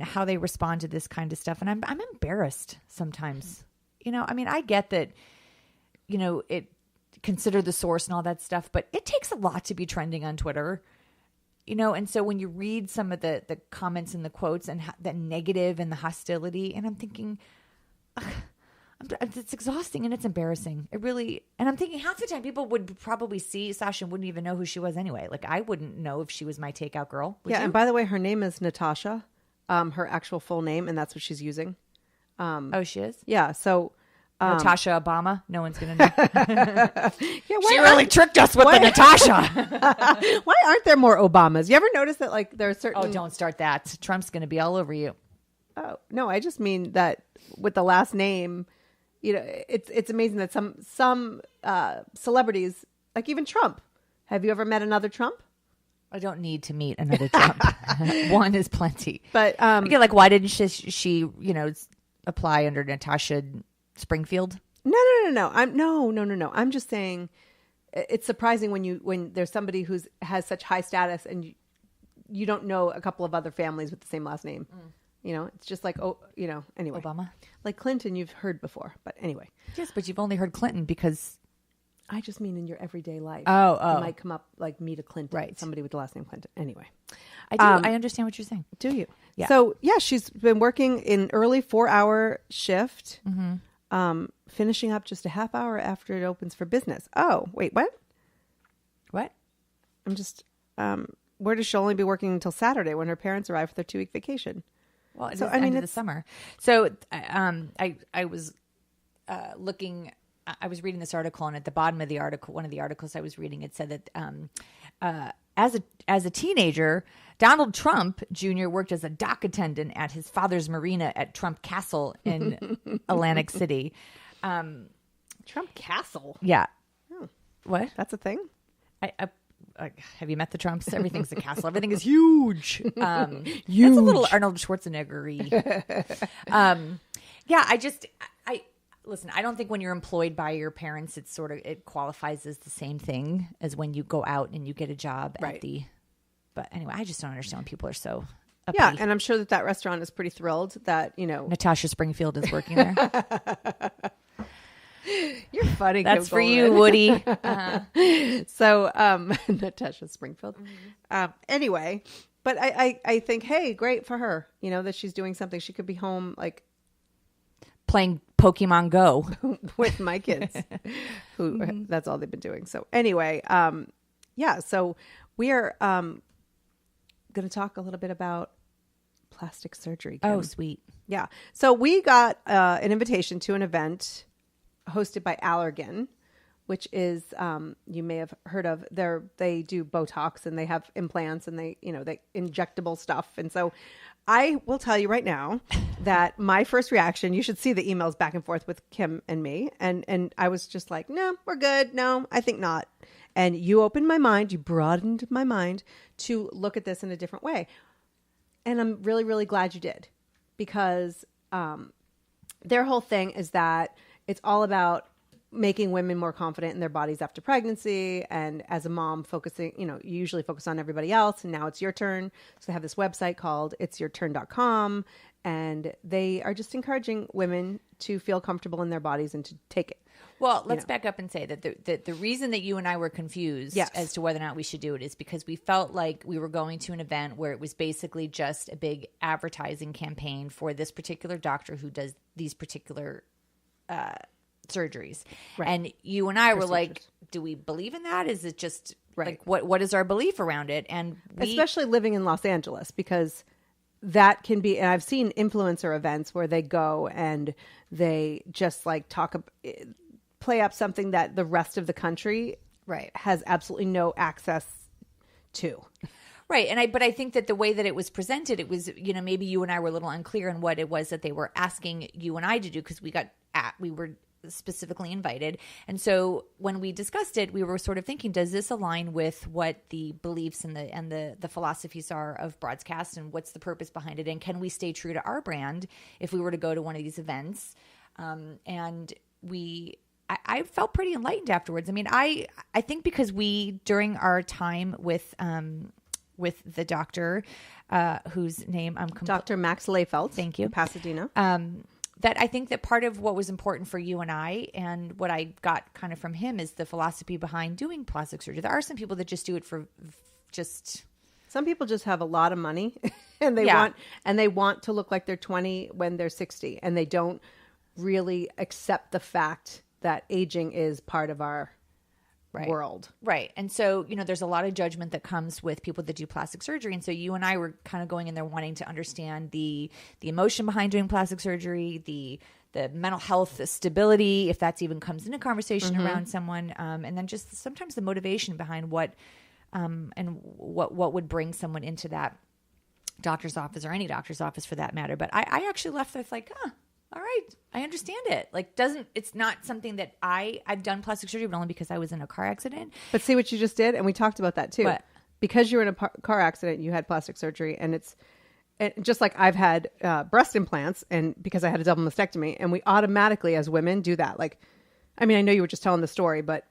how they respond to this kind of stuff, and I'm embarrassed sometimes. I get that, it consider the source and all that stuff, but it takes a lot to be trending on Twitter, and so when you read some of the comments and the quotes and the negative and the hostility, and I'm thinking, it's exhausting and it's embarrassing. It really, and I'm thinking half the time people would probably see Sasha and wouldn't even know who she was anyway. Like I wouldn't know if she was my takeout girl. Would you? And by the way, her name is Natasha, her actual full name, and that's what she's using. She is? Yeah. So Natasha Obama. No one's going to know. She really tricked us with the Natasha. Why aren't there more Obamas? You ever notice that like there are certain... Oh, don't start that. Trump's going to be all over you. Oh, no, I just mean that with the last name, it's amazing that some celebrities, like even Trump. Have you ever met another Trump? I don't need to meet another Trump. One is plenty. But like, why didn't she apply under Natasha Springfield? No. I'm just saying it's surprising when there's somebody has such high status and you don't know a couple of other families with the same last name. It's just like, anyway. Obama? Like Clinton, you've heard before. But anyway. Yes, but you've only heard Clinton because... I just mean in your everyday life. Oh. You might come up, like meet a Clinton. Right. Somebody with the last name Clinton. Anyway. I do. I understand what you're saying. Do you? Yeah. So, she's been working in early 4-hour shift, finishing up just a half hour after it opens for business. Oh, wait, what? What? I'm just... where does she only be working until Saturday when her parents arrive for their 2-week vacation? Well, it's the end of the summer. So I was looking... I was reading this article, and at the bottom of the article, one of the articles I was reading, it said that as a teenager, Donald Trump Jr. worked as a dock attendant at his father's marina at Trump Castle in Atlantic City. Trump Castle? Yeah. Oh. What? That's a thing? Have you met the Trumps? Everything's a castle. Everything is huge. Huge. That's a little Arnold Schwarzenegger-y. Listen, I don't think when you're employed by your parents, it qualifies as the same thing as when you go out and you get a job right. But anyway, I just don't understand when people are so uppity. Yeah, and I'm sure that restaurant is pretty thrilled that, Natasha Springfield is working there. You're funny. That's for you, Woody. So, Natasha Springfield. Anyway, but I think, hey, great for her, that she's doing something. She could be home, like, playing Pokemon Go with my kids, who that's all they've been doing. So anyway, so we are going to talk a little bit about plastic surgery, Kim. Oh, sweet. Yeah. So we got an invitation to an event hosted by Allergan, which is, you may have heard of. They do Botox and they have implants and they injectable stuff. And so I will tell you right now that my first reaction, you should see the emails back and forth with Kim and me. And I was just like, no, we're good. No, I think not. And you opened my mind. You broadened my mind to look at this in a different way. And I'm really, really glad you did, because their whole thing is that it's all about making women more confident in their bodies after pregnancy. And as a mom, focusing, you usually focus on everybody else. And now it's your turn. So they have this website called itsyourturn.com. And they are just encouraging women to feel comfortable in their bodies and to take it. Well, let's back up and say that the reason that you and I were confused as to whether or not we should do it is because we felt like we were going to an event where it was basically just a big advertising campaign for this particular doctor who does these particular surgeries. Right. And you and I were like, do we believe in that? Is it just like, what is our belief around it? And especially living in Los Angeles, because that can be, and I've seen influencer events where they go and they just like play up something that the rest of the country has absolutely no access to. Right. But I think that the way that it was presented, it was, maybe you and I were a little unclear on what it was that they were asking you and I to do, because we were specifically invited. And so when we discussed it, we were sort of thinking, does this align with what the beliefs and the philosophies are of Broadscast, and what's the purpose behind it? And can we stay true to our brand if we were to go to one of these events? And I felt pretty enlightened afterwards. I mean, I think because we, during our time with with the doctor, whose name I'm Dr. Max Layfelt. Thank you. In Pasadena. That I think that part of what was important for you and I, and what I got kind of from him, is the philosophy behind doing plastic surgery. There are some people that just do it for just... Some people just have a lot of money and they want to look like they're 20 when they're 60, and they don't really accept the fact that aging is part of our world. Right. And so, there's a lot of judgment that comes with people that do plastic surgery. And so you and I were kind of going in there wanting to understand the emotion behind doing plastic surgery, the mental health, the stability, if that's even comes into conversation around someone. And then just sometimes the motivation behind what would bring someone into that doctor's office, or any doctor's office for that matter. But I actually left with like, all right, I understand it. Like, it's not something that I've done plastic surgery, but only because I was in a car accident. But see what you just did? And we talked about that too. What? Because you were in a car accident, you had plastic surgery, and just like I've had breast implants, and because I had a double mastectomy, and we automatically as women do that. Like, I mean, I know you were just telling the story, but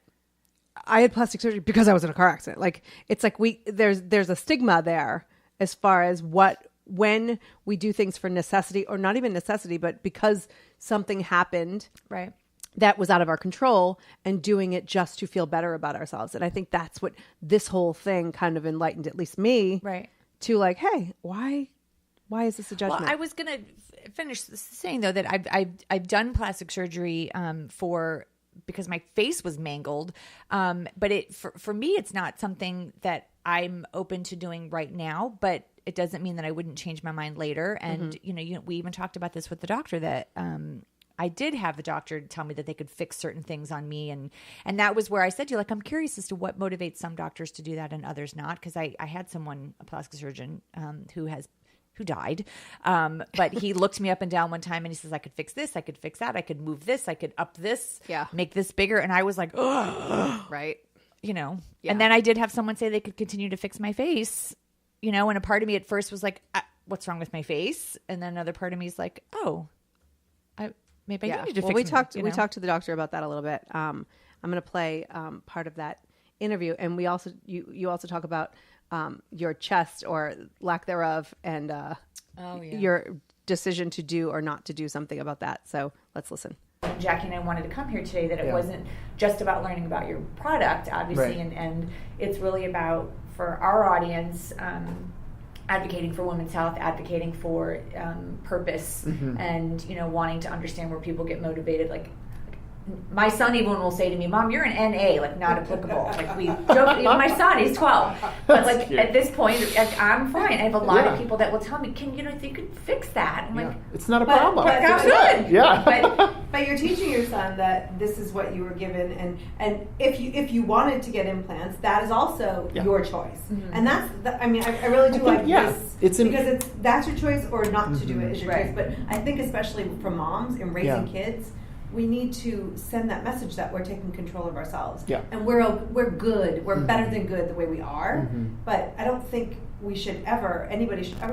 I had plastic surgery because I was in a car accident. Like, it's like there's a stigma there as far as when we do things for necessity, or not even necessity, but because something happened right that was out of our control, and doing it just to feel better about ourselves. And I think that's what this whole thing kind of enlightened, at least me, right, to like, hey, why is this a judgment? Well, I was going to finish saying though that I've done plastic surgery because my face was mangled. But for me, it's not something that I'm open to doing right now, but it doesn't mean that I wouldn't change my mind later. And, we even talked about this with the doctor, that I did have the doctor tell me that they could fix certain things on me. And that was where I said to you, like, I'm curious as to what motivates some doctors to do that and others not. Because I had a plastic surgeon who died. But he looked me up and down one time and he says, I could fix this, I could fix that, I could move this, I could up this, make this bigger. And I was like, oh, right. And then I did have someone say they could continue to fix my face, and a part of me at first was like, what's wrong with my face? And then another part of me is like, oh, maybe I need to fix it. We talked to the doctor about that a little bit. I'm going to play part of that interview. And we also, you also talk about your chest or lack thereof, and your decision to do or not to do something about that. So let's listen. Jackie and I wanted to come here today, that it wasn't just about learning about your product, obviously, and it's really about, for our audience, advocating for women's health, advocating for purpose, and wanting to understand where people get motivated. Like, my son even will say to me, Mom, you're an NA, like not applicable. Like, we joke, even my son, he's 12. But like at this point, like, I'm fine. I have a lot of people that will tell me, you could fix that. I'm like, it's not a problem. But I'm good. Yeah. But you're teaching your son that this is what you were given, and if you wanted to get implants, that is also your choice. And that's I really do like this, because that's your choice, or not to do it is your choice. But I think especially for moms in raising kids, we need to send that message that we're taking control of ourselves. Yeah. And we're good. We're better than good the way we are. But I don't think anybody should ever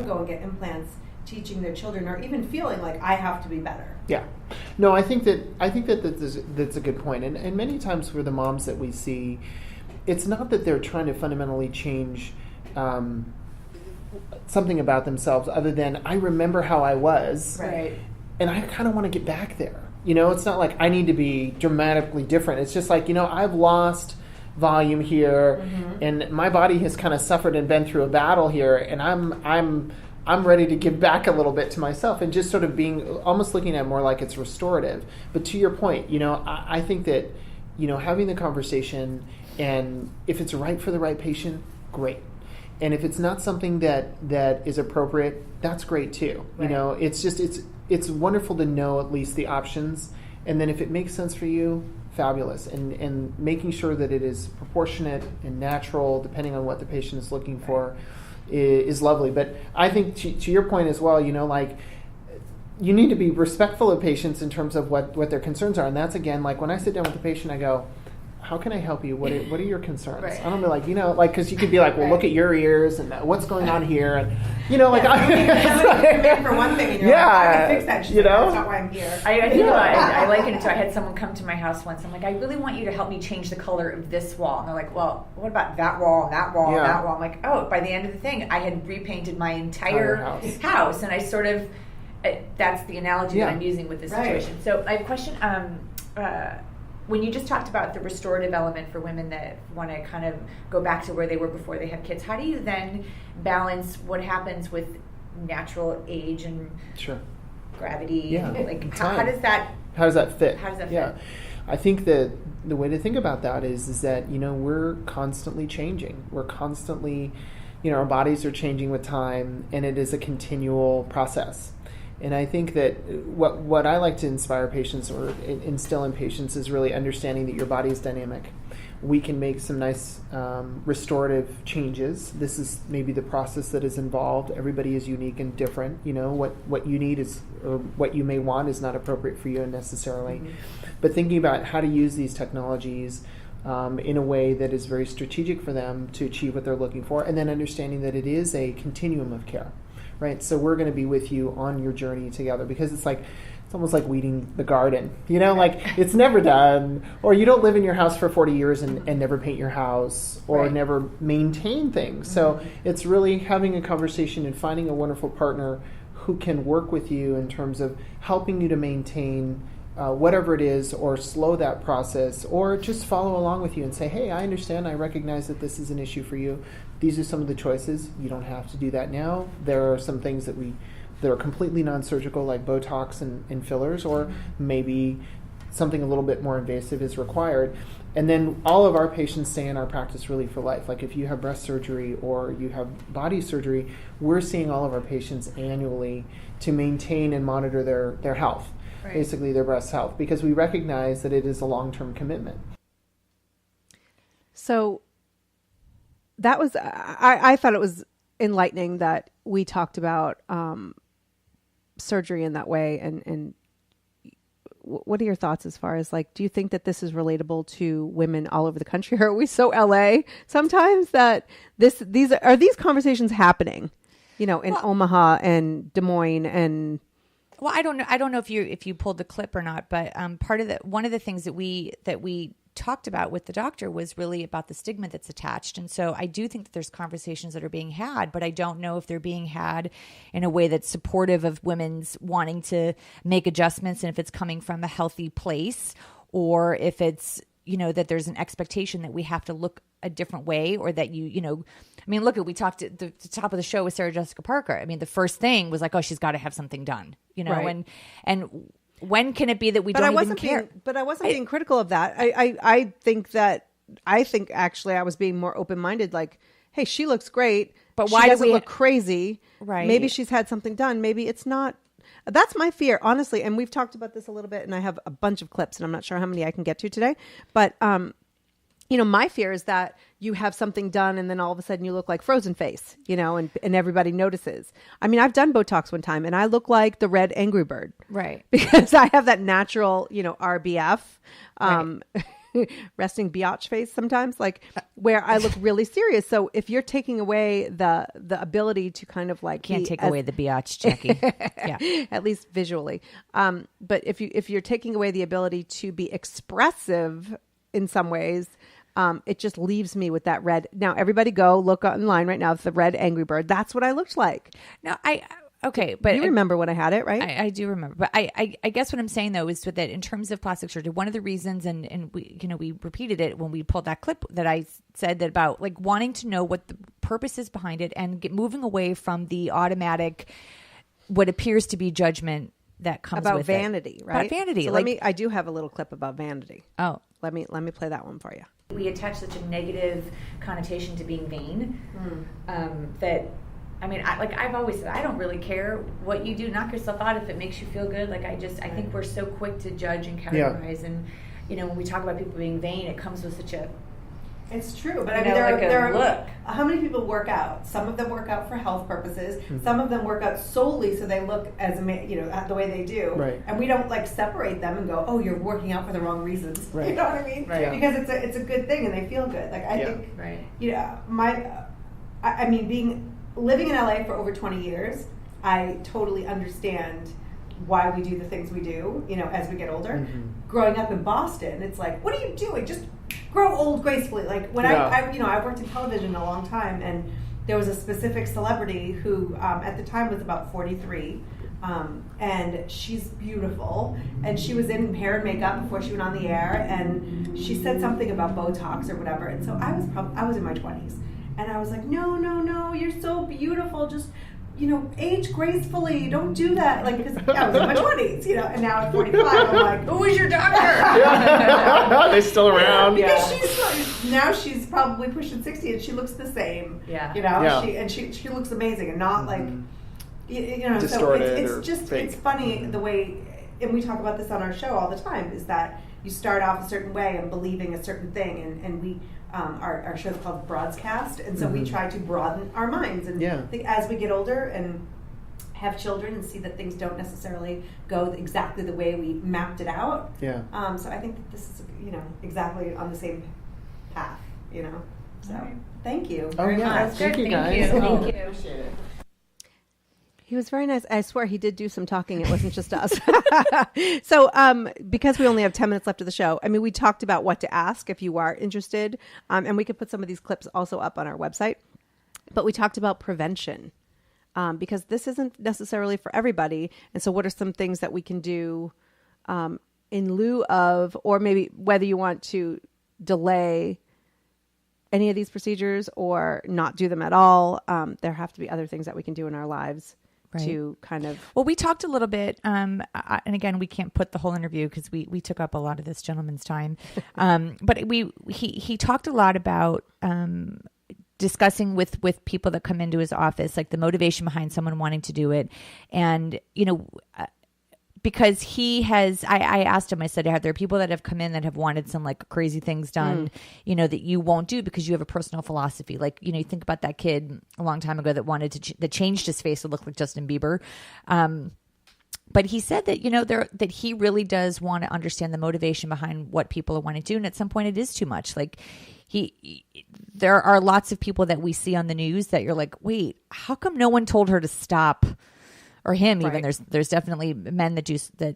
go and get implants teaching their children, or even feeling like I have to be better. Yeah. No, I think that's a good point. And many times for the moms that we see, it's not that they're trying to fundamentally change something about themselves, other than, I remember how I was. Right. And I kind of want to get back there. It's not like I need to be dramatically different. It's just like, I've lost volume here, and my body has kind of suffered and been through a battle here, and I'm ready to give back a little bit to myself, and just sort of being, almost looking at it more like it's restorative. But to your point, I think that, having the conversation, and if it's right for the right patient, great. And if it's not something that is appropriate, that's great too. Right. It's wonderful to know at least the options, and then if it makes sense for you, fabulous. And making sure that it is proportionate and natural, depending on what the patient is looking for, is lovely. But I think to your point as well, like, you need to be respectful of patients in terms of what their concerns are. And that's, again, like when I sit down with the patient, I go, how can I help you? What are your concerns? Right. I don't be like, because you could be like, well, look at your ears and what's going on here, and for one thing, and you're like, I can fix that. That's not why I'm here. I think I liken it to, I had someone come to my house once. I'm like, I really want you to help me change the color of this wall. And they're like, well, what about that wall, and that wall, and that wall? I'm like, oh, by the end of the thing, I had repainted my entire house, and I sort of, that's the analogy that I'm using with this situation. So I have a question. When you just talked about the restorative element for women that want to kind of go back to where they were before they have kids, how do you then balance what happens with natural age and gravity? Yeah. Like how does that fit? How does that fit? I think that the way to think about that is that, we're constantly changing. We're constantly, our bodies are changing with time, and it is a continual process. And I think that what I like to inspire patients or instill in patients is really understanding that your body is dynamic. We can make some nice restorative changes. This is maybe the process that is involved. Everybody is unique and different. What you need is, or what you may want is not appropriate for you necessarily. Mm-hmm. But thinking about how to use these technologies in a way that is very strategic for them to achieve what they're looking for, and then understanding that it is a continuum of care. Right, so we're going to be with you on your journey together, because it's almost like weeding the garden. Like it's never done, or you don't live in your house for 40 years and never paint your house or never maintain things. Mm-hmm. So it's really having a conversation and finding a wonderful partner who can work with you in terms of helping you to maintain whatever it is, or slow that process, or just follow along with you and say, hey, I understand, I recognize that this is an issue for you. These are some of the choices. You don't have to do that now. There are some things that are completely non-surgical, like Botox and fillers, or maybe something a little bit more invasive is required. And then all of our patients stay in our practice really for life. Like if you have breast surgery or you have body surgery, we're seeing all of our patients annually to maintain and monitor their health. Right. Basically their breast health, because we recognize that it is a long-term commitment. So that was, I thought it was enlightening that we talked about surgery in that way. And what are your thoughts as far as do you think that this is relatable to women all over the country? Or are we so LA sometimes that these conversations happening, in Omaha and Des Moines and... Well, I don't know if you pulled the clip or not, but one of the things that we talked about with the doctor was really about the stigma that's attached. And so I do think that there's conversations that are being had, but I don't know if they're being had in a way that's supportive of women's wanting to make adjustments, and if it's coming from a healthy place, or if it's, that there's an expectation that we have to look a different way, or that we talked at the top of the show with Sarah Jessica Parker. I mean, the first thing was like, oh, she's got to have something done, right. and when can it be that we don't even care? But I wasn't being critical of that. I think actually I was being more open-minded, like, hey, she looks great, but why does it look crazy? Right. Maybe she's had something done. Maybe it's not. That's my fear, honestly. And we've talked about this a little bit, and I have a bunch of clips, and I'm not sure how many I can get to today. But, my fear is that you have something done, and then all of a sudden you look like Frozen Face, and everybody notices. I mean, I've done Botox one time, and I look like the red Angry Bird. Right. Because I have that natural, RBF, resting biatch face sometimes, where I look really serious. So if you're taking away the ability to kind of can't take away the biatch, Jackie. Yeah, at least visually. But if you're taking away the ability to be expressive in some ways, it just leaves me with that red. Now everybody go look online right now. It's the red Angry Bird. That's what I looked like. No, okay, but you remember when I had it, right? I do remember, but I guess what I'm saying though is that in terms of plastic surgery, one of the reasons, and we repeated it when we pulled that clip that I said that about wanting to know what the purpose is behind it, and moving away from the automatic, what appears to be judgment that comes about with vanity, it. right? About vanity. So I do have a little clip about vanity. Oh, let me play that one for you. We attach such a negative connotation to being vain that. I mean, I've always said, I don't really care what you do. Knock yourself out if it makes you feel good. I think we're so quick to judge and categorize. Yeah. And, when we talk about people being vain, it comes with such a It's true, but there are look. How many people work out? Some of them work out for health purposes. Some of them work out solely so they look as the way they do. Right. And we don't like separate them and go, oh, you're working out for the wrong reasons. Right. You know what I mean? Right. Because it's a good thing and they feel good. Like I think, I mean, living in LA for over 20 years, I totally understand why we do the things we do. As we get older. Growing up in Boston, it's like, what are you doing? Just grow old gracefully. Like when I've worked in television a long time, and there was a specific celebrity who at the time was about 43, and she's beautiful, and she was in hair and makeup before she went on the air, and she said something about Botox or whatever, and so I was in my 20s, and I was like, no, you're so beautiful, just age gracefully. Don't do that. Like, because I was in my 20s, and now at 45, I'm like, who is your doctor? They're still around. Because she's probably pushing 60 and she looks the same. Yeah. She looks amazing and not like, distorted. So it's just fake. It's funny the way, and we talk about this on our show all the time, is that you start off a certain way and believing a certain thing, and we. Our show's called Broadscast, and so we try to broaden our minds. And as we get older and have children and see that things don't necessarily go exactly the way we mapped it out. Yeah. So I think that this is, exactly on the same path. So thank you. Oh yeah. Much. Thank you guys. Thank you. Appreciate it. He was very nice. I swear he did do some talking. It wasn't just us. So because we only have 10 minutes left of the show, I mean, we talked about what to ask if you are interested. And we could put some of these clips also up on our website. But we talked about prevention because this isn't necessarily for everybody. And so what are some things that we can do in lieu of, or maybe whether you want to delay any of these procedures or not do them at all. There have to be other things that we can do in our lives. Right. To kind of... Well, we talked a little bit, and again, we can't put the whole interview because we took up a lot of this gentleman's time. But he talked a lot about discussing with people that come into his office, like the motivation behind someone wanting to do it. And, because he has, I asked him, I said, are there people that have come in that have wanted some like crazy things done, that you won't do because you have a personal philosophy? Like, you think about that kid a long time ago that wanted to, that changed his face to look like Justin Bieber. But he said that, that he really does want to understand the motivation behind what people are wanting to do. And at some point it is too much. Like there are lots of people that we see on the news that you're like, wait, how come no one told her to stop? Or him, even. Right. There's definitely men that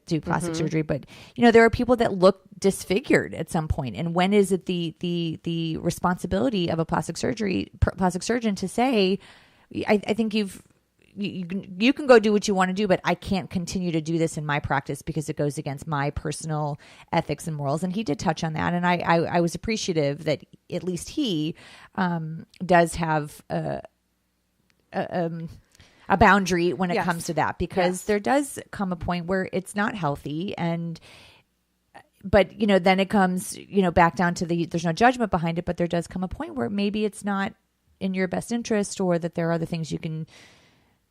do plastic surgery, but there are people that look disfigured at some point. And when is it the responsibility of a plastic surgeon to say, I think you can go do what you want to do, but I can't continue to do this in my practice because it goes against my personal ethics and morals. And he did touch on that, and I was appreciative that at least he does have a boundary when it comes to that, because there does come a point where it's not healthy. But then it comes, back down to there's no judgment behind it, but there does come a point where maybe it's not in your best interest, or that there are other things you can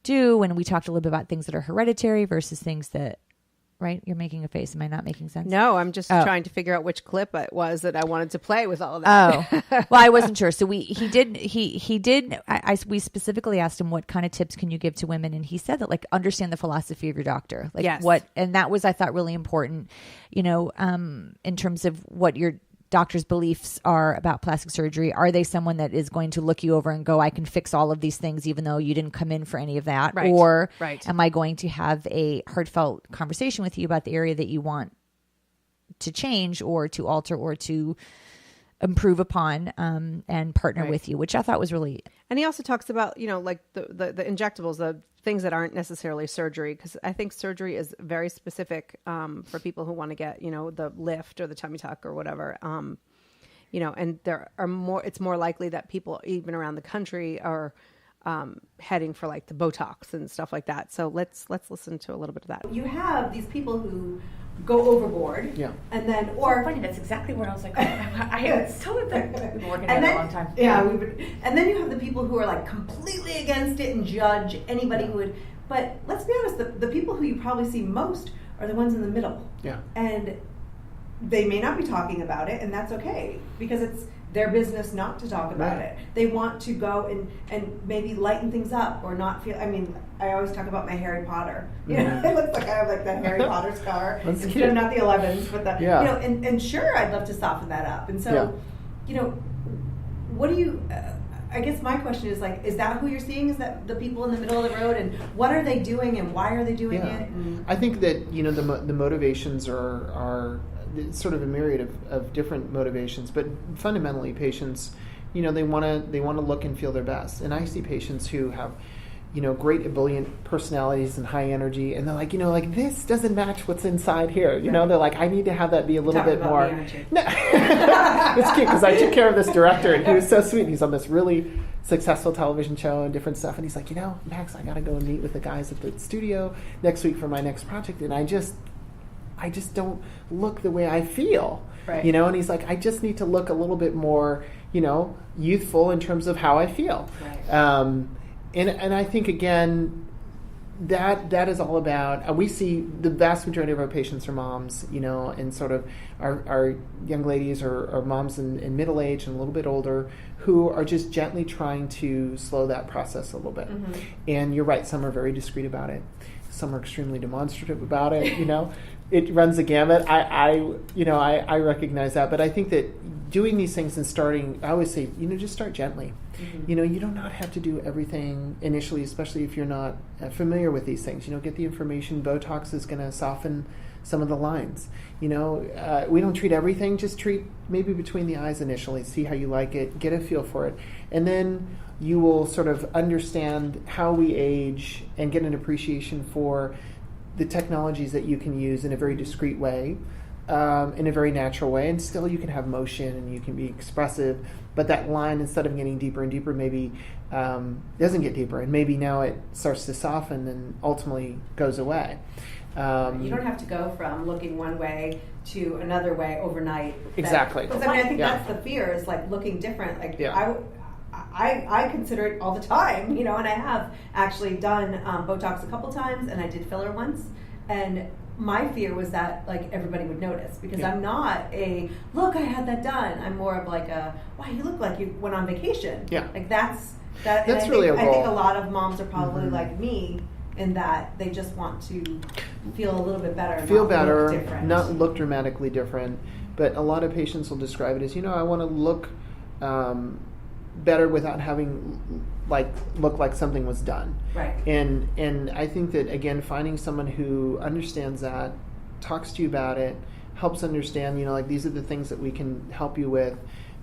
do. And we talked a little bit about things that are hereditary versus things that, right? You're making a face. Am I not making sense? No, I'm just trying to figure out which clip it was that I wanted to play with all of that. Oh, well, I wasn't sure. So we specifically asked him, what kind of tips can you give to women? And he said that, like, understand the philosophy of your doctor. Like and that was, I thought, really important, in terms of what your doctor's beliefs are about plastic surgery. Are they someone that is going to look you over and go, I can fix all of these things, even though you didn't come in for any of that? Right. Or right. am I going to have a heartfelt conversation with you about the area that you want to change or to alter or to improve upon, and partner with you, which I thought was really... And he also talks about, like the injectables, the things that aren't necessarily surgery, because I think surgery is very specific for people who want to get, the lift or the tummy tuck or whatever. And there are it's more likely that people even around the country are heading for like the Botox and stuff like that. So let's listen to a little bit of that. You have these people who go overboard, and then funny. That's exactly where I was like, it's totally we've been working on it a long time. Yeah, and then you have the people who are like completely against it and judge anybody who would. But let's be honest, the people who you probably see most are the ones in the middle. Yeah, and they may not be talking about it, and that's okay, because their business not to talk about it. They want to go and maybe lighten things up or not feel. I mean, I always talk about my Harry Potter. You know, it looks like I have like the Harry Potter scar. That's instead cute. of not the 11s, but the you know. And sure, I'd love to soften that up. And so, you know, what do you? I guess my question is like, is that who you're seeing? Is that the people in the middle of the road, and what are they doing, and why are they doing it? And I think that, you know, the motivations are sort of a myriad of different motivations, but fundamentally patients, you know, they want to look and feel their best. And I see patients who have, you know, great ebullient personalities and high energy, and they're like, you know, like, this doesn't match what's inside here. You know, they're like, I need to have that be a little bit more. No. It's cute because I took care of this director, and he was so sweet. He's on this really successful television show and different stuff, and he's like, you know, Max, I got to go and meet with the guys at the studio next week for my next project, and I just don't look the way I feel. Right. You know, and he's like, I just need to look a little bit more, you know, youthful in terms of how I feel. Right. And I think, again, that is all about, we see the vast majority of our patients are moms, you know, and sort of our young ladies or moms in middle age and a little bit older who are just gently trying to slow that process a little bit. Mm-hmm. And you're right, some are very discreet about it. Some are extremely demonstrative about it, you know. It runs the gamut. I recognize that, but I think that doing these things and starting, I always say, you know, just start gently. Mm-hmm. You know, you do not have to do everything initially, especially if you're not familiar with these things. You know, get the information. Botox is going to soften some of the lines. You know, we don't treat everything. Just treat maybe between the eyes initially. See how you like it. Get a feel for it, and then you will sort of understand how we age and get an appreciation for the technologies that you can use in a very discreet way, in a very natural way, and still you can have motion and you can be expressive, but that line, instead of getting deeper and deeper, maybe doesn't get deeper, and maybe now it starts to soften and ultimately goes away. You don't have to go from looking one way to another way overnight. Exactly. Because I think that's the fear, is like looking different. Like I consider it all the time, you know, and I have actually done Botox a couple times, and I did filler once, and my fear was that like everybody would notice, because I'm not a look, I had that done. I'm more of like a, wow, you look like you went on vacation. Yeah, that's really a role. I think a lot of moms are probably like me, in that they just want to feel a little bit better, feel better, not look dramatically different. But a lot of patients will describe it as, you know, I want to look better without having look like something was done. Right. And I think that, again, finding someone who understands that, talks to you about it, helps understand, you know, like, these are the things that we can help you with,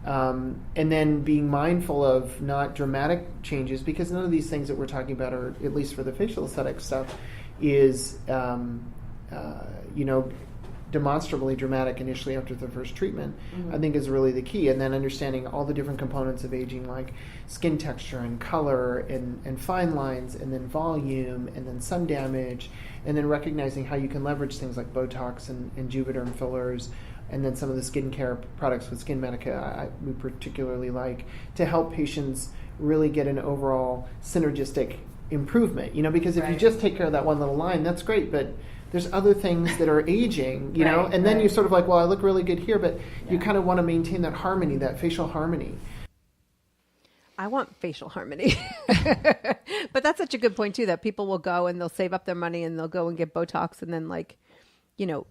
and then being mindful of not dramatic changes, because none of these things that we're talking about, or at least for the facial aesthetic stuff, is you know, demonstrably dramatic initially after the first treatment. Mm-hmm. I think is really the key. And then understanding all the different components of aging, like skin texture and color and fine lines, and then volume, and then sun damage, and then recognizing how you can leverage things like Botox and Juvederm fillers, and then some of the skincare products with Skin Medica we particularly like, to help patients really get an overall synergistic improvement. You know, because if you just take care of that one little line, that's great, but there's other things that are aging, you know, and then you're sort of like, well, I look really good here, but you kind of want to maintain that harmony, that facial harmony. I want facial harmony. But that's such a good point, too, that people will go and they'll save up their money and they'll go and get Botox and then, like, you know,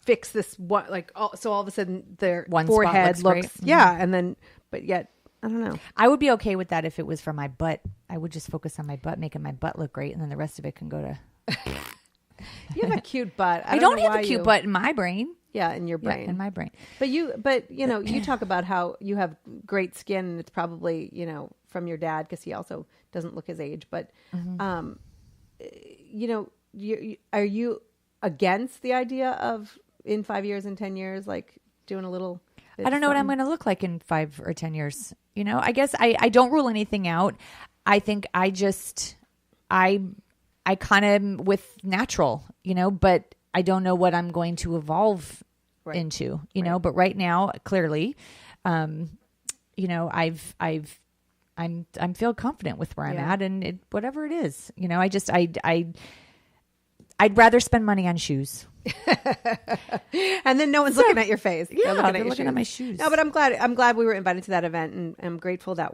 fix this one, like, so all of a sudden their one forehead looks and then, but yet, I don't know. I would be okay with that if it was for my butt. I would just focus on my butt, making my butt look great, and then the rest of it can go to... You have a cute butt. I don't have a cute butt in my brain. Yeah, in your brain. Yeah, in my brain. But you know, you talk about how you have great skin, and it's probably, you know, from your dad, because he also doesn't look his age. But, you know, are you against the idea of in 5 years and 10 years, like doing a little? I don't know what I'm going to look like in 5 or 10 years. You know, I guess I don't rule anything out. I think I kind of with natural, you know, but I don't know what I'm going to evolve into, you know, but right now, clearly, you know, I'm feel confident with where I'm at, and whatever it is, you know, I I'd rather spend money on shoes. And then no one's looking at your face. Yeah, they're looking at my shoes. No, but I'm glad we were invited to that event, and I'm grateful that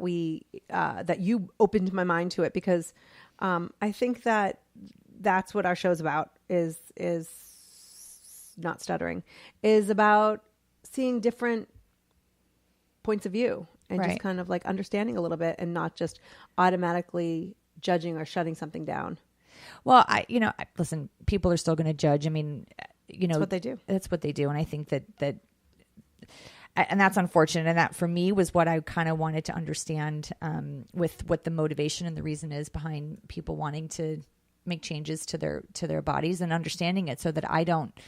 that you opened my mind to it, because I think that's what our show's about, is not stuttering, is about seeing different points of view and just kind of like understanding a little bit, and not just automatically judging or shutting something down. Well, listen, people are still going to judge. I mean, That's what they do. That's what they do. And I think that and that's unfortunate. And that for me was what I kind of wanted to understand with what the motivation and the reason is behind people wanting to make changes to their bodies, and understanding it so that I don't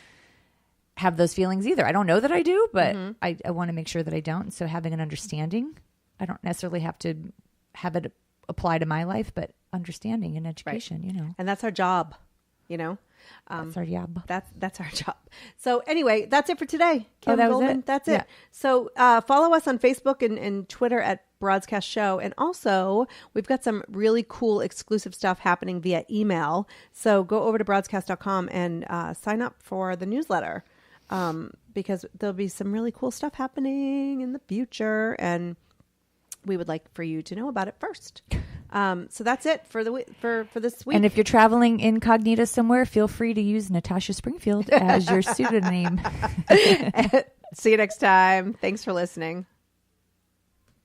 have those feelings either. I don't know that I do, but I want to make sure that I don't. So having an understanding, I don't necessarily have to have it apply to my life, but understanding and education, And that's our job, That's our job. That's our job. So anyway, that's it for today. Kim that was Goldman, it? that's it. Yeah. So follow us on Facebook and Twitter at Broadscast Show. And also, we've got some really cool exclusive stuff happening via email. So go over to broadscast.com and sign up for the newsletter, because there'll be some really cool stuff happening in the future, and we would like for you to know about it first. So that's it for this week. And if you're traveling incognito somewhere, feel free to use Natasha Springfield as your pseudonym. See you next time. Thanks for listening.